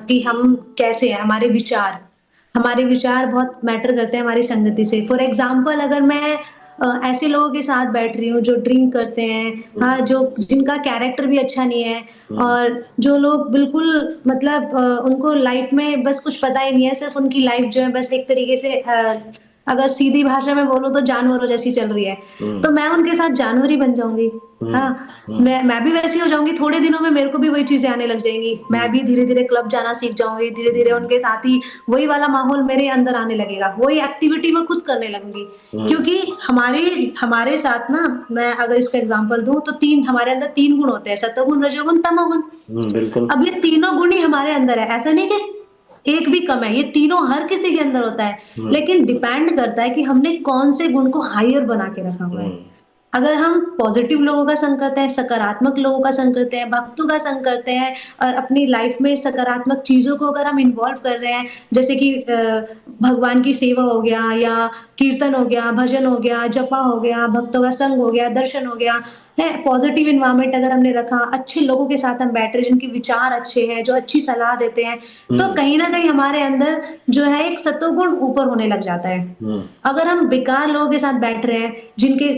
कि हम कैसे हैं, हमारे विचार बहुत मैटर करते हैं हमारी संगति से। फॉर एग्जाम्पल, अगर मैं ऐसे लोगों के साथ बैठ रही हूँ जो ड्रिंक करते हैं, हाँ, जो जिनका कैरेक्टर भी अच्छा नहीं है, हम्म। और जो लोग बिल्कुल मतलब उनको लाइफ में बस कुछ पता ही नहीं है, सिर्फ उनकी लाइफ जो है बस एक तरीके से अगर सीधी भाषा में बोलूँ तो जानवरों जैसी चल रही है, तो मैं उनके साथ जानवर ही बन जाऊँगी। हाँ, मैं भी वैसी हो जाऊँगी, थोड़े दिनों में मेरे को भी वही चीज़ें आने लग जाएँगी। मैं भी धीरे-धीरे क्लब जाना सीख जाऊँगी, धीरे-धीरे उनके साथ ही वही वाला माहौल मेरे अंदर आने लगेगा, वही एक्टिविटी मैं खुद करने लगूँगी। क्योंकि हमारे हमारे साथ ना, मैं अगर इसका एग्ज़ाम्पल दूँ तो 3 हमारे अंदर 3 गुण होते हैं, सतोगुण, रजोगुण, तमोगुण। बिल्कुल। अब ये तीनों गुण ही हमारे अंदर है, ऐसा नहीं कि एक भी कम है, ये तीनों हर किसी के अंदर होता है, लेकिन डिपेंड करता है कि हमने कौन से गुण को हायर बना के रखा हुआ है। अगर हम पॉजिटिव लोगों का संग करते हैं, सकारात्मक लोगों का संग करते हैं, भक्तों का संग करते हैं और अपनी लाइफ में सकारात्मक चीज़ों को अगर हम इन्वॉल्व कर रहे हैं, जैसे कि भगवान की सेवा हो गया या कीर्तन हो गया, भजन हो गया, जपा हो गया, भक्तों का संग हो गया, दर्शन हो गया, है पॉजिटिव एनवायरनमेंट अगर हमने रखा, अच्छे लोगों के साथ हम बैठ रहे हैं, जिनके विचार अच्छे हैं, जो अच्छी सलाह देते हैं, तो कहीं न कहीं हमारे अंदर जो है एक सतोगुण ऊपर होने लग जाता है। अगर हम बेकार लोगों के साथ बैठ रहे हैं, जिनके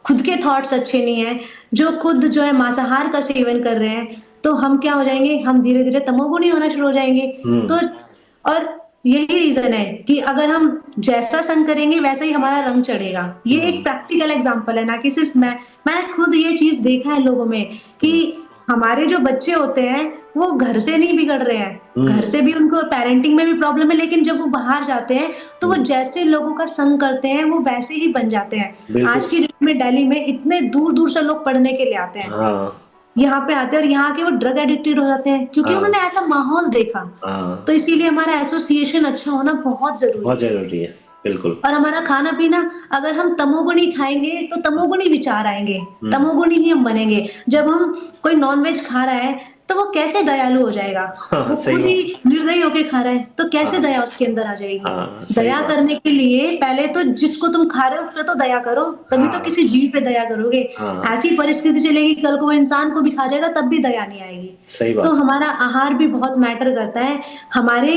खुद के थॉट्स अच्छे नहीं हैं, जो खुद जो है मांसाहार का सेवन कर रहे हैं, तो हम क्या हो जाएँगे, हम धीरे-धीरे तमोगुणी होना शुरू हो जाएँगे। तो और यही रीज़न है कि अगर हम जैसा संग करेंगे वैसा ही हमारा रंग चढ़ेगा। ये एक प्रैक्टिकल एग्ज़ाम्पल है, ना कि सिर्फ़ मैंने खुद ये चीज़ देखा है लोगों में कि हमारे जो बच्चे होते हैं, वो घर से नहीं बिगड़ रहे हैं। घर से भी उनको पेरेंटिंग में भी प्रॉब्लम है, लेकिन जब वो बाहर जाते हैं, तो वो जैसे लोगों का संग करते हैं, वो वैसे ही बन जाते हैं। आज की डेट में दिल्ली में इतने दूर-दूर से लोग पढ़ने के लिए आते हैं। हाँ। यहाँ पे आते हैं और यहाँ के वो ड्रग एडिक्टेड हो जाते हैं, क्योंकि उन्होंने ऐसा माहौल देखा। तो इसीलिए हमारा एसोसिएशन अच्छा होना बहुत बहुत ज़रूरी है। ज़रूरी है, बिल्कुल। और हमारा खाना-पीना, अगर हम तमोगुणी खाएँगे, तो तमोगुणी विचार आएँगे, तमोगुणी ही हम बनेंगे। जब हम कोई नॉन-वेज खा रहा है, तो वो कैसे दयालु हो जाएगा? वो सही खुद बात। ही निर्दयी होके खा रहा है, तो कैसे हाँ। दया उसके अंदर आ जाएगी? सही दया बात। करने के लिए पहले तो जिसको तुम खा रहे हो, उस पे तो दया करो, तभी तो किसी जीव पे दया करोगे। ऐसी परिस्थिति चलेगी, कल को वो इंसान को भी खा जाएगा, तब भी दया नहीं आएगी। सही तो बात। हमारा आहार भी बहुत मैटर करता है, हमारे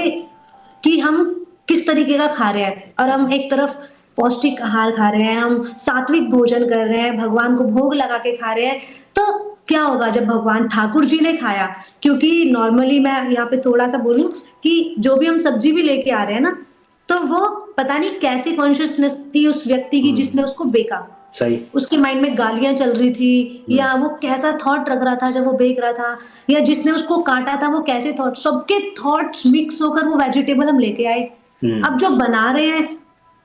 कि हम किस तरीके का खा रहे हैं, और हम एक तरफ पौष्टिक आहार खा रहे हैं, हम सात्विक भोजन कर रहे हैं, भगवान को भोग लगा के खा रहे हैं, तो क्या होगा जब भगवान ठाकुर जी ने खाया? क्योंकि नॉर्मली मैं यहाँ पे थोड़ा-सा बोलूँ कि जो भी हम सब्ज़ी भी लेके आ रहे हैं ना, तो वो पता नहीं कैसी कॉन्शियसनेस थी उस व्यक्ति की जिसने उसको बेका। सही। उसके माइंड में गालियाँ चल रही थी, या वो कैसा थॉट रख रहा था जब वो बेक रहा था, या जिसने उसको काटा था वो कैसे थॉट, सबके थॉट्स मिक्स होकर वो वेजिटेबल हम लेके आए। अब जो बना रहे हैं,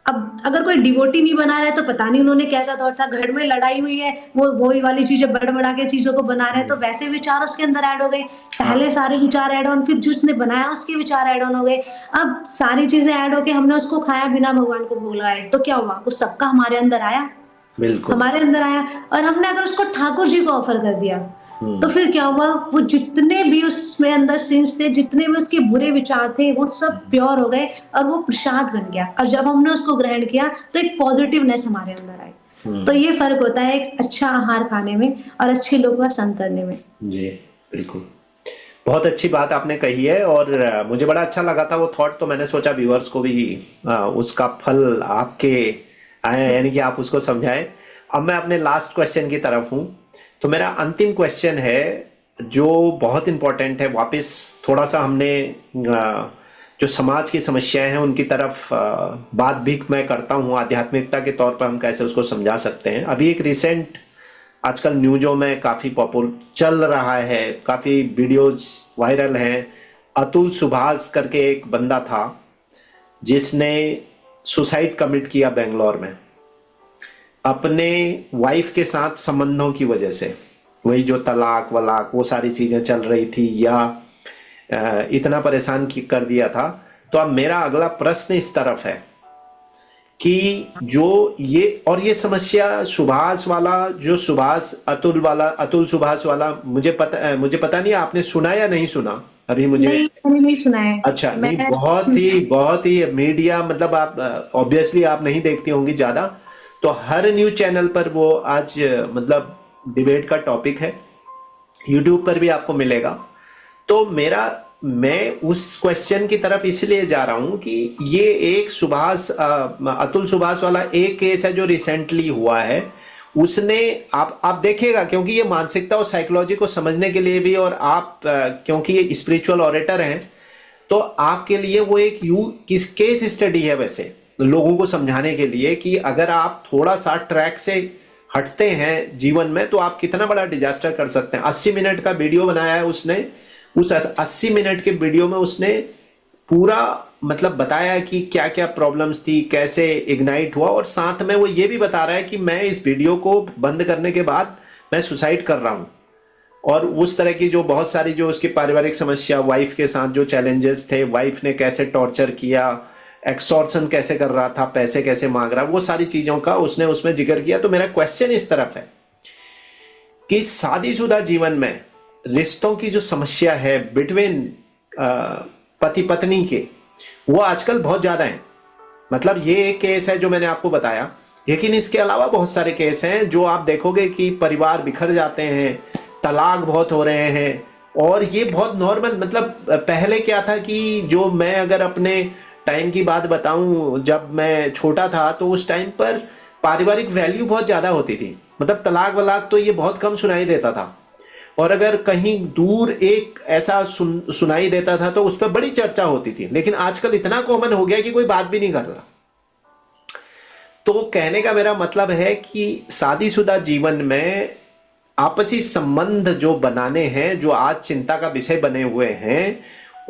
अब अगर कोई डिवोटी नहीं बना रहा है, तो पता नहीं उन्होंने कैसा थॉट था, घर में लड़ाई हुई है, वो वही वाली चीज़ें बढ़-बढ़ा के चीज़ों को बना रहे हैं, तो वैसे विचार उसके अंदर ऐड हो गए। पहले सारे विचार ऐड ऑन, फिर जिसने बनाया उसके विचार ऐड ऑन हो गए। अब सारी चीज़ें ऐड होके हमने उसको खाया बिना भगवान को भोग लगाए, तो क्या हुआ? वो सबका हमारे अंदर आया। बिल्कुल। हमारे अंदर आया, और हमने अगर उसको ठाकुर जी को ऑफर कर दिया, तो फिर क्या हुआ? वो जितने भी उसमें अंदर सिंस थे, जितने भी उसके बुरे विचार थे, वो सब प्योर हो गए और वो प्रसाद बन गया। और जब हमने उसको ग्रहण किया, तो एक पॉजिटिवनेस हमारे अंदर आई। तो ये फ़र्क होता है एक अच्छा आहार खाने में और अच्छे लोगों का संग करने में। जी, बिल्कुल। बहुत अच्छी बात आपने कही है, और मुझे बड़ा अच्छा लगा था वो थॉट, तो मैंने सोचा व्यूअर्स को भी उसका फल आपके आए, यानी कि आप उसको समझाएं। अब मैं अपने लास्ट क्वेश्चन की तरफ हूं, तो मेरा अंतिम क्वेश्चन है जो बहुत इंपॉर्टेंट है। वापस थोड़ा सा हमने जो समाज की समस्याएं हैं उनकी तरफ बात भी मैं करता हूं, आध्यात्मिकता के तौर पर हम कैसे उसको समझा सकते हैं। अभी एक रिसेंट आजकल न्यूज़ों में काफ़ी पॉपुलर चल रहा है, काफ़ी वीडियोज वायरल हैं। अतुल सुभाष करके एक बंदा था जिसने सुसाइड कमिट किया बेंगलोर में, अपने वाइफ के साथ संबंधों की वजह से। वही जो तलाक वलाक वो सारी चीज़ें चल रही थी, या इतना परेशान कर दिया था। तो अब मेरा अगला प्रश्न इस तरफ है कि जो ये समस्या सुभाष वाला, जो सुभाष अतुल सुभाष वाला, मुझे पता नहीं आपने सुना या नहीं सुना अभी? मुझे नहीं, मैंने नहीं सुना है। अच्छा, नहीं, बहुत ही मीडिया, मतलब आप ऑब्वियसली आप नहीं देखती होंगी ज्यादा, तो हर न्यूज चैनल पर वो आज मतलब डिबेट का टॉपिक है, यूट्यूब पर भी आपको मिलेगा। तो मैं उस क्वेश्चन की तरफ इसलिए जा रहा हूं कि ये एक अतुल सुभाष वाला एक केस है जो रिसेंटली हुआ है। उसने आप देखिएगा, क्योंकि ये मानसिकता और साइकोलॉजी को समझने के लिए भी, और आप क्योंकि ये स्पिरिचुअल ऑरेटर हैं, तो आपके लिए वो एक केस स्टडी है। वैसे लोगों को समझाने के लिए कि अगर आप थोड़ा सा ट्रैक से हटते हैं जीवन में तो आप कितना बड़ा डिजास्टर कर सकते हैं। 80 मिनट का वीडियो बनाया है उसने, उस 80 मिनट के वीडियो में उसने पूरा मतलब बताया कि क्या क्या प्रॉब्लम्स थी, कैसे इग्नाइट हुआ, और साथ में वो ये भी बता रहा है कि मैं इस वीडियो को बंद करने के बाद मैं सुसाइड कर रहा हूं। और उस तरह की जो बहुत सारी जो उसकी पारिवारिक समस्या, वाइफ के साथ जो चैलेंजेस थे, वाइफ ने कैसे टॉर्चर किया, एक्सटॉर्शन कैसे कर रहा था, पैसे कैसे मांग रहा, वो सारी चीजों का उसने उसमें जिक्र किया। तो मेरा क्वेश्चन इस तरफ है कि शादीशुदा जीवन में रिश्तों की जो समस्या है बिटवीन पति पत्नी के, वो आजकल बहुत ज्यादा है। मतलब ये एक केस है जो मैंने आपको बताया, लेकिन इसके अलावा बहुत सारे केस हैं जो आप देखोगे कि परिवार बिखर जाते हैं, तलाक बहुत हो रहे हैं। और ये बहुत नॉर्मल, मतलब पहले क्या था कि जो मैं अगर अपने टाइम की बात बताऊं, जब मैं छोटा था तो उस टाइम पर पारिवारिक वैल्यू बहुत ज्यादा होती थी। मतलब तलाक वलाक तो ये बहुत कम सुनाई देता था, और अगर कहीं दूर एक ऐसा सुनाई देता था तो उस पर बड़ी चर्चा होती थी। लेकिन आजकल इतना कॉमन हो गया कि कोई बात भी नहीं कर रहा। तो कहने का मेरा मतलब है कि शादीशुदा जीवन में आपसी संबंध जो बनाने हैं, जो आज चिंता का विषय बने हुए हैं,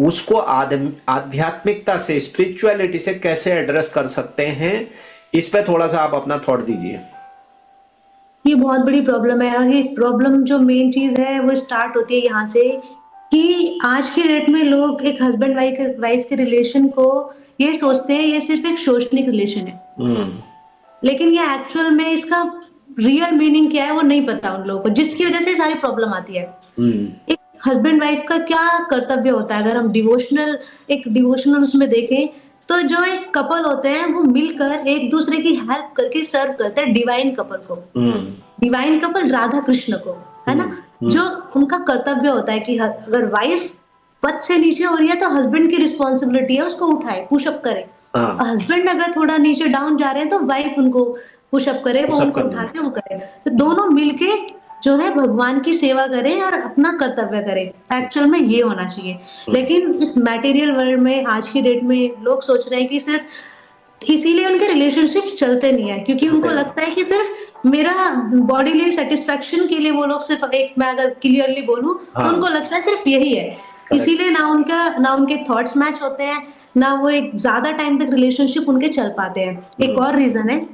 उसको आध्यात्मिकता से, स्पिरिचुअलिटी से कैसे एड्रेस कर सकते हैं, इस पे थोड़ा सा आप अपना थॉट दीजिए। ये बहुत बड़ी प्रॉब्लम है, और ये प्रॉब्लम जो मेन चीज है वो स्टार्ट होती है यहाँ से कि आज के डेट में लोग एक हस्बैंड वाइफ के रिलेशन को ये सोचते हैं ये सिर्फ एक शोषणिक रिलेशन है। लेकिन ये एक्चुअल में इसका रियल मीनिंग क्या है वो नहीं पता उन लोगों को, जिसकी वजह से सारी प्रॉब्लम आती है। एक हस्बैंड वाइफ का क्या कर्तव्य होता है, अगर हम डिवोशनल उसमें देखें तो जो एक कपल होते हैं वो मिलकर एक दूसरे की हेल्प करके सर्व करते हैं डिवाइन कपल को, डिवाइन कपल राधा कृष्ण को, है ना। जो उनका कर्तव्य होता है कि अगर वाइफ पद से नीचे हो रही है तो हस्बैंड की रिस्पॉन्सिबिलिटी है उसको उठाए, पुशअप करे। हस्बैंड अगर थोड़ा नीचे डाउन जा रहे हैं तो वाइफ उनको पुशअप करे, वो उनको उठा के वो करे। तो दोनों मिलके जो है भगवान की सेवा करें और अपना कर्तव्य करें, एक्चुअल में ये होना चाहिए। लेकिन इस मटेरियल वर्ल्ड में आज की डेट में लोग सोच रहे हैं कि सिर्फ इसीलिए उनके रिलेशनशिप चलते नहीं है, क्योंकि उनको लगता है कि सिर्फ मेरा बॉडी सेटिस्फेक्शन के लिए वो लोग सिर्फ एक, मैं अगर क्लियरली बोलूं तो उनको लगता है सिर्फ यही है। इसीलिए ना उनके थॉट्स मैच होते हैं, ना वो एक ज्यादा टाइम तक रिलेशनशिप उनके चल पाते हैं। एक और रीजन है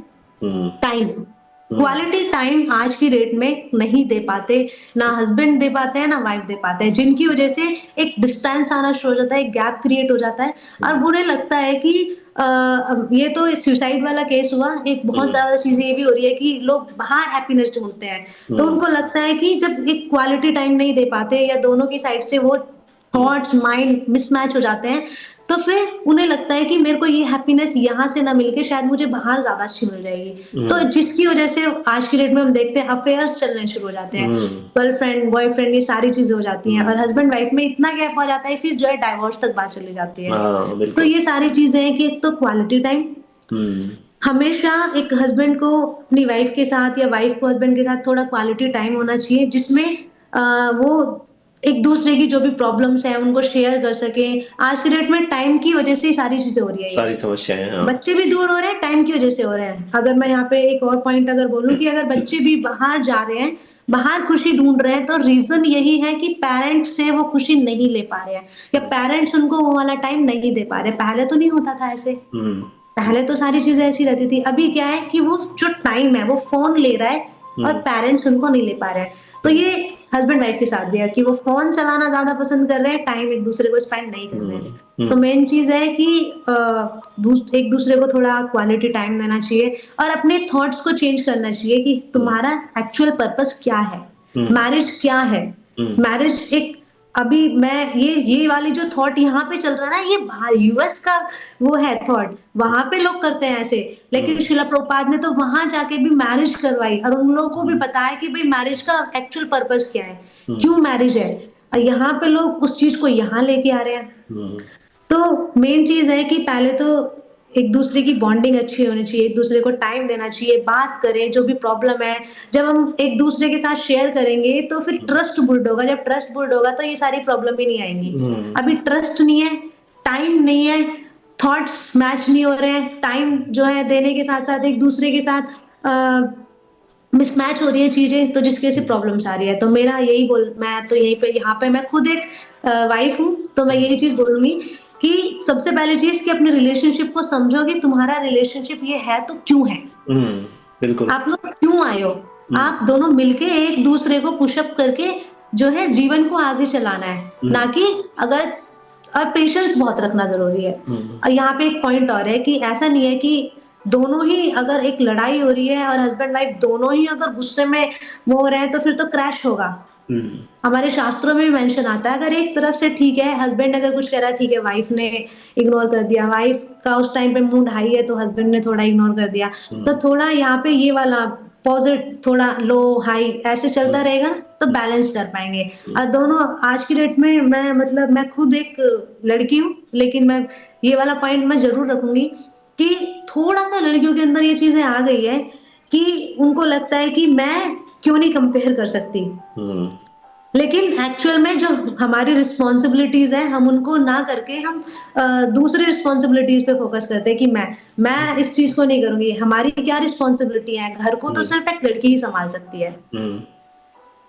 टाइम, क्वालिटी टाइम आज की डेट में नहीं दे पाते, ना हस्बैंड दे पाते हैं ना वाइफ दे पाते हैं, जिनकी वजह से एक डिस्टेंस आना शुरू हो जाता है, एक गैप क्रिएट हो जाता है। और उन्हें लगता है कि ये तो सुसाइड वाला केस हुआ, एक बहुत ज्यादा चीजें ये भी हो रही है कि लोग बाहर हैप्पीनेस ढूंढते हैं। तो उनको लगता है कि जब एक क्वालिटी टाइम नहीं दे पाते या दोनों की साइड से वो थॉट्स माइंड मिसमैच हो जाते हैं, तो फिर उन्हें लगता है कि मेरे को ये हैप्पीनेस यहाँ से ना मिलके शायद मुझे बाहर ज्यादा अच्छी मिल जाएगी। तो जिसकी वजह से आज की डेट में हम देखते हैं अफेयर्स चलने शुरू हो जाते हैं, गर्लफ्रेंड बॉयफ्रेंड ये सारी चीजें हो जाती हैं, और हस्बैंड वाइफ में इतना गैप हो जाता है फिर जो है डाइवोर्स तक बात चली जाती है। तो ये सारी चीजें हैं कि एक तो क्वालिटी टाइम, हमेशा एक हस्बैंड को अपनी वाइफ के साथ या वाइफ को हस्बैंड के साथ थोड़ा क्वालिटी टाइम होना चाहिए, जिसमें वो एक दूसरे की जो भी प्रॉब्लम्स है उनको शेयर कर सके। आज के डेट में टाइम की वजह से ही सारी चीजें हो रही है, सारी समस्याएं। हाँ। बच्चे भी दूर हो रहे हैं टाइम की वजह से हो रहे हैं। अगर मैं यहाँ पे एक और पॉइंट अगर बोलूं कि अगर बच्चे भी बाहर जा रहे हैं, बाहर खुशी ढूंढ रहे हैं, तो रीजन यही है कि पेरेंट्स से वो खुशी नहीं ले पा रहे हैं, या पेरेंट्स उनको वो वाला टाइम नहीं दे पा रहे। पहले तो नहीं होता था ऐसे, पहले तो सारी चीजें ऐसी रहती थी। अभी क्या है कि वो जो टाइम है वो फोन ले रहा है और पेरेंट्स उनको नहीं ले पा रहे हैं। तो ये हस्बैंड वाइफ के साथ भी है कि वो फोन चलाना ज्यादा पसंद कर रहे हैं, टाइम एक दूसरे को स्पेंड नहीं कर रहे हैं। तो मेन चीज है कि एक दूसरे को थोड़ा क्वालिटी टाइम देना चाहिए और अपने थॉट्स को चेंज करना चाहिए कि तुम्हारा एक्चुअल पर्पस क्या है, मैरिज क्या है। मैरिज एक, अभी मैं ये वाली जो थॉट यहाँ पे चल रहा है ना, ये बाहर यूएस का वो है थॉट, वहां पे लोग करते हैं ऐसे। लेकिन शिला प्रभुपाद ने तो वहां जाके भी मैरिज करवाई और उन लोगों को भी बताया कि भाई मैरिज का एक्चुअल पर्पस क्या है, क्यों मैरिज है। और यहाँ पे लोग उस चीज को यहाँ लेके आ रहे हैं। तो मेन चीज है कि पहले तो एक दूसरे की बॉन्डिंग अच्छी होनी चाहिए, एक दूसरे को टाइम देना चाहिए, बात करें जो भी प्रॉब्लम है। जब हम एक दूसरे के साथ शेयर करेंगे तो फिर ट्रस्ट बिल्ड होगा, जब ट्रस्ट बिल्ड होगा तो ये सारी प्रॉब्लम भी नहीं आएंगी। अभी ट्रस्ट नहीं है, टाइम नहीं है, थॉट्स मैच नहीं हो रहे हैं, टाइम जो है देने के साथ-साथ एक दूसरे के साथ मिसमैच हो रही है चीज़ें, तो जिसकी वजह से प्रॉब्लम्स आ रही है। तो मेरा यही बोल मैं तो यहीं पे यहाँ पे मैं खुद एक वाइफ़ हूँ, तो मैं यही चीज़ बोलूँगी कि सबसे पहली चीज़ कि अपने रिलेशनशिप को समझो कि तुम्हारा रिलेशनशिप ये है तो क्यों है? बिल्कुल। आप लोग क्यों आए हो? आप दोनों मिलके एक दूसरे को पुश अप करके जो है जीवन को आगे चलाना है, ना कि अगर और पेशेंस बहुत रखना ज़रूरी है। और यहाँ पे एक पॉइंट और है कि ऐसा नहीं है कि दोनों ही अगर एक लड़ाई हो रही है और हस्बैंड वाइफ दोनों ही अगर गुस्से में वो हो रहे हैं तो फिर तो क्रैश होगा। हमारे शास्त्रों में भी मेंशन आता है, अगर एक तरफ से ठीक है, हस्बैंड अगर कुछ कह रहा है ठीक है, वाइफ ने इग्नोर कर दिया, वाइफ का उस टाइम पे मूड हाई है तो हस्बैंड ने थोड़ा इग्नोर कर दिया, तो थोड़ा यहाँ पे ये वाला थोड़ा लो हाई ऐसे चलता रहेगा तो बैलेंस कर पाएंगे। और दोनों आज की डेट में मैं मतलब मैं खुद एक लड़की हूँ, लेकिन मैं ये वाला पॉइंट मैं जरूर रखूंगी कि थोड़ा सा लड़कियों के अंदर ये चीजें आ गई है कि उनको लगता है कि मैं क्यों नहीं कंपेयर कर सकती, लेकिन एक्चुअल में जो हमारी रिस्पॉन्सिबिलिटीज है हम उनको ना करके हम दूसरी रिस्पॉन्सिबिलिटीज पे फोकस करते हैं कि मैं इस चीज को नहीं करूंगी, हमारी क्या रिस्पॉन्सिबिलिटी है, घर को तो सिर्फ एक लड़की ही संभाल सकती है।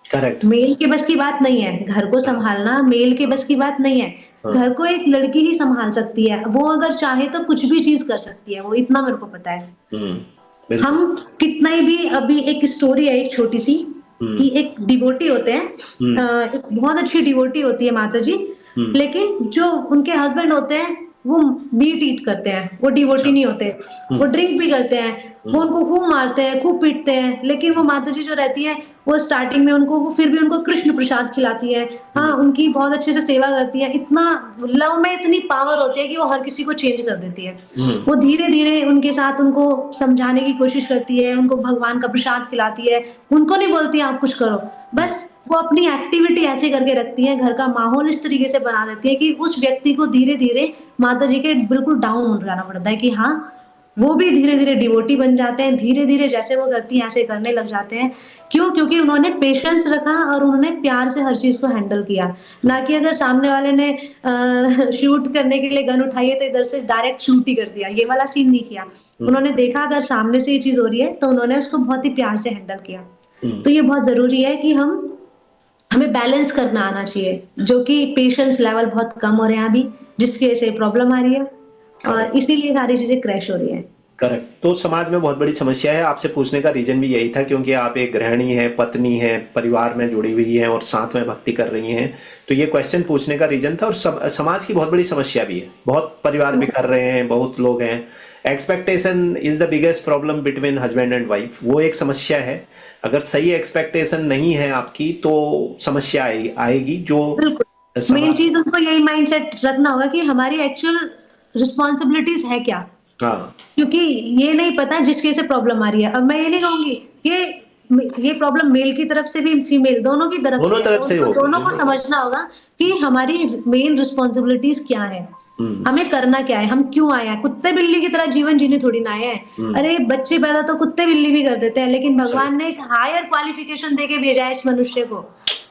करेक्ट। मेल के बस की बात नहीं है, घर को संभालना मेल के बस की बात नहीं है, घर को एक लड़की ही संभाल सकती है, वो अगर चाहे तो कुछ भी चीज कर सकती है, वो इतना मेरे को पता है। हम कितना ही भी अभी एक स्टोरी है एक छोटी सी कि एक डिवोटी होते हैं, एक बहुत अच्छी डिवोटी होती है माता जी, लेकिन जो उनके हस्बैंड होते हैं वो मीट ईट करते हैं, वो डिवोटी नहीं होते, वो ड्रिंक भी करते हैं, वो उनको खूब मारते हैं खूब पीटते हैं, लेकिन वो माता जी जो रहती है वो स्टार्टिंग में उनको वो फिर भी उनको कृष्ण प्रसाद खिलाती है, हाँ उनकी बहुत अच्छे से सेवा करती है, इतना लव में इतनी पावर होती है कि वो हर किसी को चेंज कर देती है। वो धीरे धीरे उनके साथ उनको समझाने की कोशिश करती है, उनको भगवान का प्रसाद खिलाती है, उनको नहीं बोलती आप कुछ करो, बस वो अपनी एक्टिविटी ऐसे करके रखती है, घर का माहौल इस तरीके से बना देती है कि उस व्यक्ति को धीरे धीरे माता जी के बिल्कुल डाउन हो जाना पड़ता है कि हाँ वो भी धीरे धीरे डिवोटी बन जाते हैं, धीरे धीरे जैसे वो करती हैं ऐसे करने लग जाते हैं। क्यों? क्योंकि उन्होंने पेशेंस रखा और उन्होंने प्यार से हर चीज को हैंडल किया, ना कि अगर सामने वाले ने शूट करने के लिए गन उठाई है तो इधर से डायरेक्ट शूट ही कर दिया, ये वाला सीन नहीं किया। उन्होंने देखा अगर सामने से ये चीज हो रही है तो उन्होंने उसको बहुत ही प्यार से हैंडल किया। तो ये बहुत जरूरी है कि हमें बैलेंस करना आना चाहिए, जो कि पेशेंस लेवल बहुत कम हो रहे हैं अभी, जिसकी वजह से प्रॉब्लम आ रही है और इसीलिए सारी चीजें क्रैश हो रही है। करेक्ट। तो समाज में बहुत बड़ी समस्या है। आपसे पूछने का रीजन भी यही था क्योंकि आप एक गृहिणी हैं, पत्नी हैं, परिवार में जुड़ी हुई हैं और साथ में भक्ति कर रही हैं, तो ये क्वेश्चन पूछने का रीजन था। और समाज की बहुत बड़ी समस्या भी है, बहुत परिवार भी कर रहे हैं, बहुत लोग हैं। Expectation is the biggest problem between husband and wife, वो एक समस्या है। अगर सही एक्सपेक्टेशन नहीं है आपकी तो समस्या आएगी। जो मेन चीज उनको यही माइंडसेट रखना होगा कि हमारी एक्चुअल रिस्पॉन्सिबिलिटीज है क्या। हाँ। क्योंकि ये नहीं पता जिसके से प्रॉब्लम आ रही है। अब मैं ये नहीं कहूंगी ये प्रॉब्लम मेल की तरफ से भी फीमेल दोनों की तरफ से दोनों को समझना होगा कि हमारी मेन रिस्पॉन्सिबिलिटीज क्या है, हमें करना क्या है, हम क्यों आए हैं। कुत्ते बिल्ली की तरह जीवन जीने थोड़ी ना आए हैं। अरे बच्चे पैदा तो कुत्ते बिल्ली भी कर देते हैं, लेकिन भगवान ने एक हायर क्वालिफिकेशन देके भेजा है इस मनुष्य को,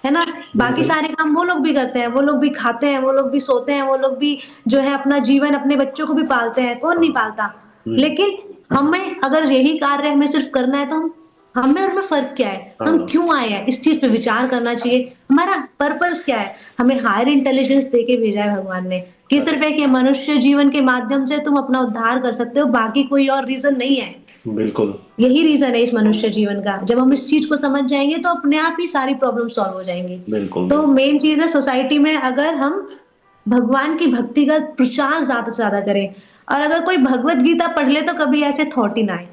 है ना। बाकी सारे काम वो लोग भी करते हैं, वो लोग भी खाते हैं, वो लोग भी सोते हैं, वो लोग भी जो है अपना जीवन अपने बच्चों को भी पालते हैं, कौन नहीं पालता। लेकिन हमें अगर यही कार्य हमें सिर्फ करना है तो हमें और में फर्क क्या है, हम क्यों आए हैं, इस चीज पे विचार करना चाहिए। हमारा पर्पस क्या है, हमें हायर इंटेलिजेंस देके भेजा है भगवान ने कि सिर्फ एक मनुष्य जीवन के माध्यम से तुम अपना उद्धार कर सकते हो, बाकी कोई और रीजन नहीं है। बिल्कुल यही रीजन है इस मनुष्य जीवन का। जब हम इस चीज को समझ जाएंगे तो अपने आप ही सारी प्रॉब्लम सॉल्व हो जाएंगी। बिल्कुल। तो मेन चीज है सोसाइटी में अगर हम भगवान की भक्ति का प्रचार ज्यादा से ज्यादा करें, और अगर कोई भगवत गीता पढ़ ले तो कभी ऐसे थॉट ही ना आए।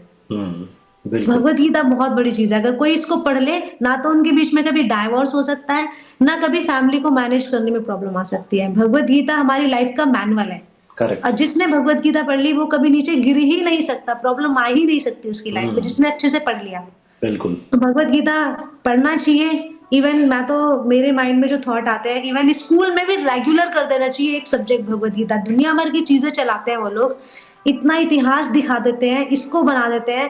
भगवत गीता बहुत बड़ी चीज है, अगर कोई इसको पढ़ ले ना तो उनके बीच में कभी डाइवोर्स हो सकता है, ना कभी फैमिली को मैनेज करने में प्रॉब्लम आ सकती है। भगवत गीता हमारी लाइफ का मैनुअल है। करेक्ट। और जिसने भगवत गीता पढ़ ली वो कभी नीचे गिर ही नहीं सकता, प्रॉब्लम आ ही नहीं सकती उसकी लाइफ में, जिसने अच्छे से पढ़ लिया। बिल्कुल। तो भगवत गीता पढ़ना चाहिए। इवन मैं तो मेरे माइंड में जो थॉट आते हैं, इवन स्कूल में भी रेगुलर कर देना चाहिए एक सब्जेक्ट भगवत गीता। दुनिया भर की चीजें चलाते हैं वो लोग, इतना इतिहास दिखा देते हैं, इसको बना देते हैं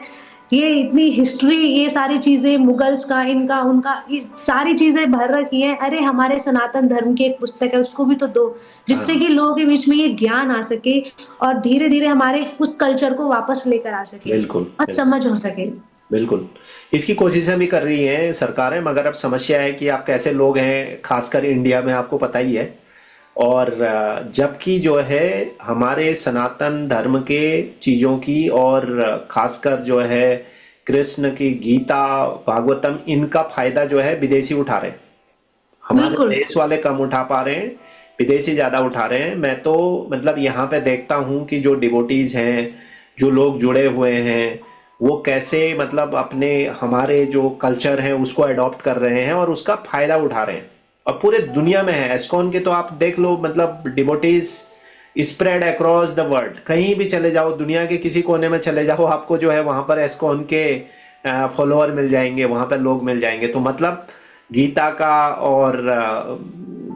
ये इतनी हिस्ट्री, ये सारी चीजें मुगल्स का, इनका उनका, ये सारी चीजें भर रखी हैं। अरे हमारे सनातन धर्म की एक पुस्तक है, उसको भी तो दो, जिससे हाँ कि लोगों के बीच में ये ज्ञान आ सके और धीरे धीरे हमारे उस कल्चर को वापस लेकर आ सके बिल्कुल और बिल्कुल समझ हो सके। बिल्कुल। इसकी कोशिशें भी कर रही हैं सरकारें, मगर अब समस्या है कि आप कैसे लोग हैं, खासकर इंडिया में आपको पता ही है। और जबकि जो है हमारे सनातन धर्म के चीज़ों की, और खासकर जो है कृष्ण की गीता, भागवतम, इनका फायदा जो है विदेशी उठा रहे हैं। हमारे बिल्कुल। देश वाले कम उठा पा रहे हैं, विदेशी ज्यादा उठा रहे हैं। मैं तो मतलब यहाँ पे देखता हूँ कि जो डिवोटीज हैं, जो लोग जुड़े हुए हैं, वो कैसे मतलब अपने हमारे जो कल्चर हैं उसको अडॉप्ट कर रहे हैं और उसका फायदा उठा रहे हैं। और पूरे दुनिया में है एस्कॉन के, तो आप देख लो, मतलब devotees spread across the world. कहीं भी चले जाओ, दुनिया के किसी कोने में चले जाओ, आपको जो है वहां पर एस्कॉन के फॉलोअर मिल जाएंगे, वहां पर लोग मिल जाएंगे। तो मतलब गीता का और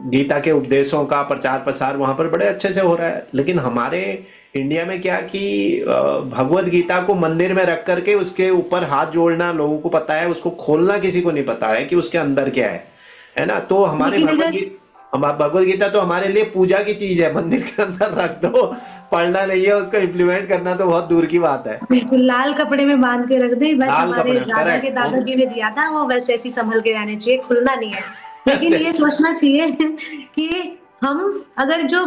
गीता के उपदेशों का प्रचार प्रसार वहां पर बड़े अच्छे से हो रहा है। लेकिन हमारे इंडिया में क्या कि भगवत गीता को मंदिर में रख करके उसके ऊपर हाथ जोड़ना लोगों को पता है, उसको खोलना किसी को नहीं पता है कि उसके अंदर क्या है ना। तो हमारे लेकिन अगर भगवत गीता तो हमारे लिए पूजा की चीज है, मंदिर के अंदर रख दो, पढ़ना नहीं है, उसको इम्प्लीमेंट करना तो बहुत दूर की बात है। बिल्कुल लाल कपड़े में बांध के रख दे, बस लाल हमारे कपड़े में, दादा के करेक्ट। दादाजी ने दिया था, वो वैसे ऐसे ही संभल के रहने चाहिए, खुलना नहीं है। लेकिन ये सोचना चाहिए कि हम, अगर जो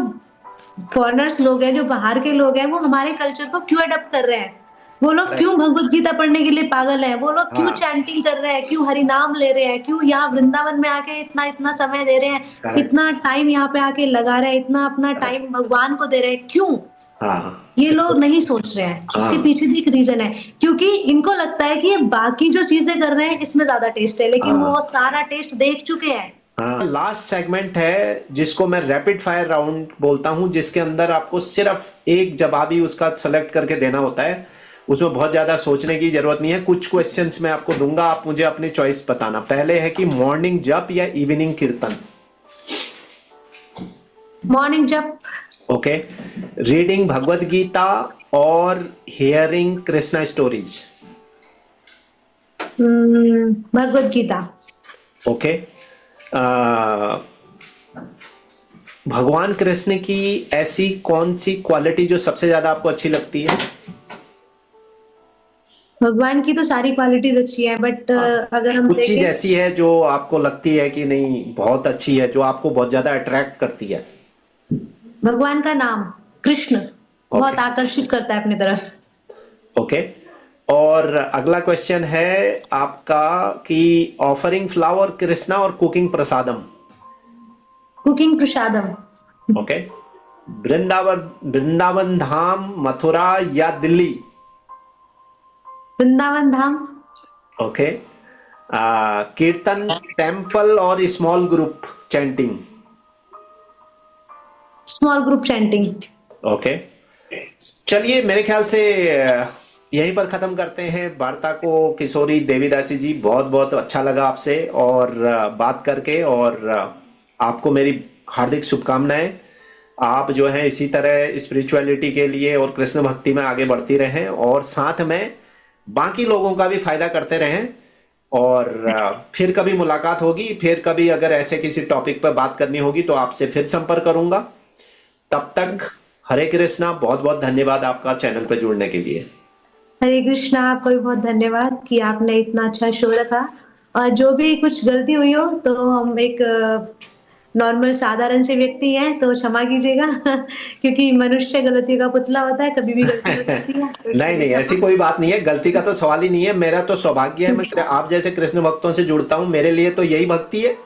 फॉरेनर्स लोग हैं, जो बाहर के लोग हैं, वो हमारे कल्चर को क्यों अडॉप्ट कर रहे हैं? वो लोग करेक्ट। क्यों भगवत गीता पढ़ने के लिए पागल हैं? वो लोग क्यों हाँ। चैंटिंग कर रहे हैं? क्यों हरि नाम ले रहे हैं? क्यों यहाँ वृंदावन में आके इतना इतना समय दे रहे हैं? करेक्ट। इतना टाइम यहाँ पे आके लगा रहे हैं, इतना अपना करेक्ट। टाइम भगवान को दे रहे हैं, क्यों? हाँ। ये लोग बिल्कुल। नहीं सोच रहे हैं। इसके हाँ। पीछे भी एक रीज़न है, क्योंकि इनको लगता है कि ये बाकी जो चीज़ें कर रहे हैं, इसमें ज़्यादा टेस्ट है, लेकिन हाँ। वो सारा टेस्ट देख चुके हैं। हाँ, लास्ट सेगमेंट है जिसको मैं रैपिड फायर राउंड बोलता हूं, जिसके अंदर आपको सिर्फ एक जवाब ही उसका सेलेक्ट करके देना होता है। उसमें बहुत ज्यादा सोचने की जरूरत नहीं है। कुछ क्वेश्चंस मैं आपको दूंगा, आप मुझे अपनी चॉइस बताना। पहले है कि मॉर्निंग जप या इवनिंग कीर्तन। मॉर्निंग जब। ओके। रीडिंग भगवत गीता और hearing Krishna stories. Bhagavad Gita. Okay. भगवान कृष्ण की ऐसी कौन सी क्वालिटी जो सबसे ज्यादा आपको अच्छी लगती है? भगवान की तो सारी क्वालिटीज अच्छी है, बट हाँ, अगर हम कुछ चीज देखें, ऐसी है जो आपको लगती है कि नहीं बहुत अच्छी है, जो आपको बहुत ज्यादा अट्रैक्ट करती है? भगवान का नाम कृष्ण ओके। बहुत आकर्षित करता है अपनी तरफ। ओके। और अगला क्वेश्चन है आपका कि ऑफरिंग फ्लावर कृष्णा और कुकिंग प्रसादम। कुकिंग प्रसादम। ओके। वृंदावन वृंदावन धाम, मथुरा या दिल्ली? वृंदावन धाम। ओके। कीर्तन टेम्पल और small group chanting? Small group chanting. Okay. चलिए, मेरे ख्याल से यहीं पर खत्म करते हैं वार्ता को। किशोरी देवीदासी जी, बहुत बहुत अच्छा लगा आपसे और बात करके, और आपको मेरी हार्दिक शुभकामनाएं। आप जो है इसी तरह स्पिरिचुअलिटी के लिए और कृष्ण भक्ति में आगे बढ़ती रहें, और साथ में बाकी लोगों का भी फायदा करते रहें। और फिर कभी मुलाकात होगी, फिर कभी अगर ऐसे किसी टॉपिक पर बात करनी होगी तो आपसे फिर संपर्क करूंगा। तब तक हरे कृष्णा। बहुत बहुत धन्यवाद आपका चैनल पर जुड़ने के लिए। हरे कृष्णा। आपको भी बहुत धन्यवाद कि आपने इतना अच्छा शो रखा, और जो भी कुछ गलती हुई हो तो हम एक नॉर्मल साधारण से व्यक्ति हैं, तो क्षमा कीजिएगा क्योंकि मनुष्य गलतियों का पुतला होता है, कभी भी गलती हो सकती है, तो इसके नहीं लिए नहीं, ऐसी क्षमा। कोई बात नहीं है, गलती का तो सवाल ही नहीं है। मेरा तो सौभाग्य है, मैं आप जैसे कृष्ण भक्तों से जुड़ता हूं, मेरे लिए तो यही भक्ति है।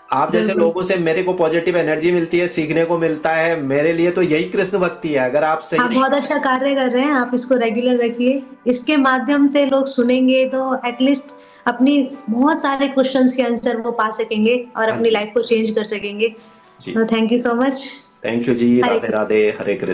आप जैसे बिल्कुल। लोगों से मेरे को पॉजिटिव एनर्जी मिलती है, सीखने को मिलता है, मेरे लिए तो यही कृष्ण भक्ति है। अगर आप सही आप बहुत अच्छा कार्य कर रहे हैं, आप इसको रेगुलर रखिए। इसके माध्यम से लोग सुनेंगे तो एटलीस्ट अपनी बहुत सारे क्वेश्चंस के आंसर वो पा सकेंगे और हाँ अपनी जी। लाइफ को चेंज कर सकेंगे। जी। तो thank you so much. Thank you जी। हरे राधे राधे। हरे कृष्ण।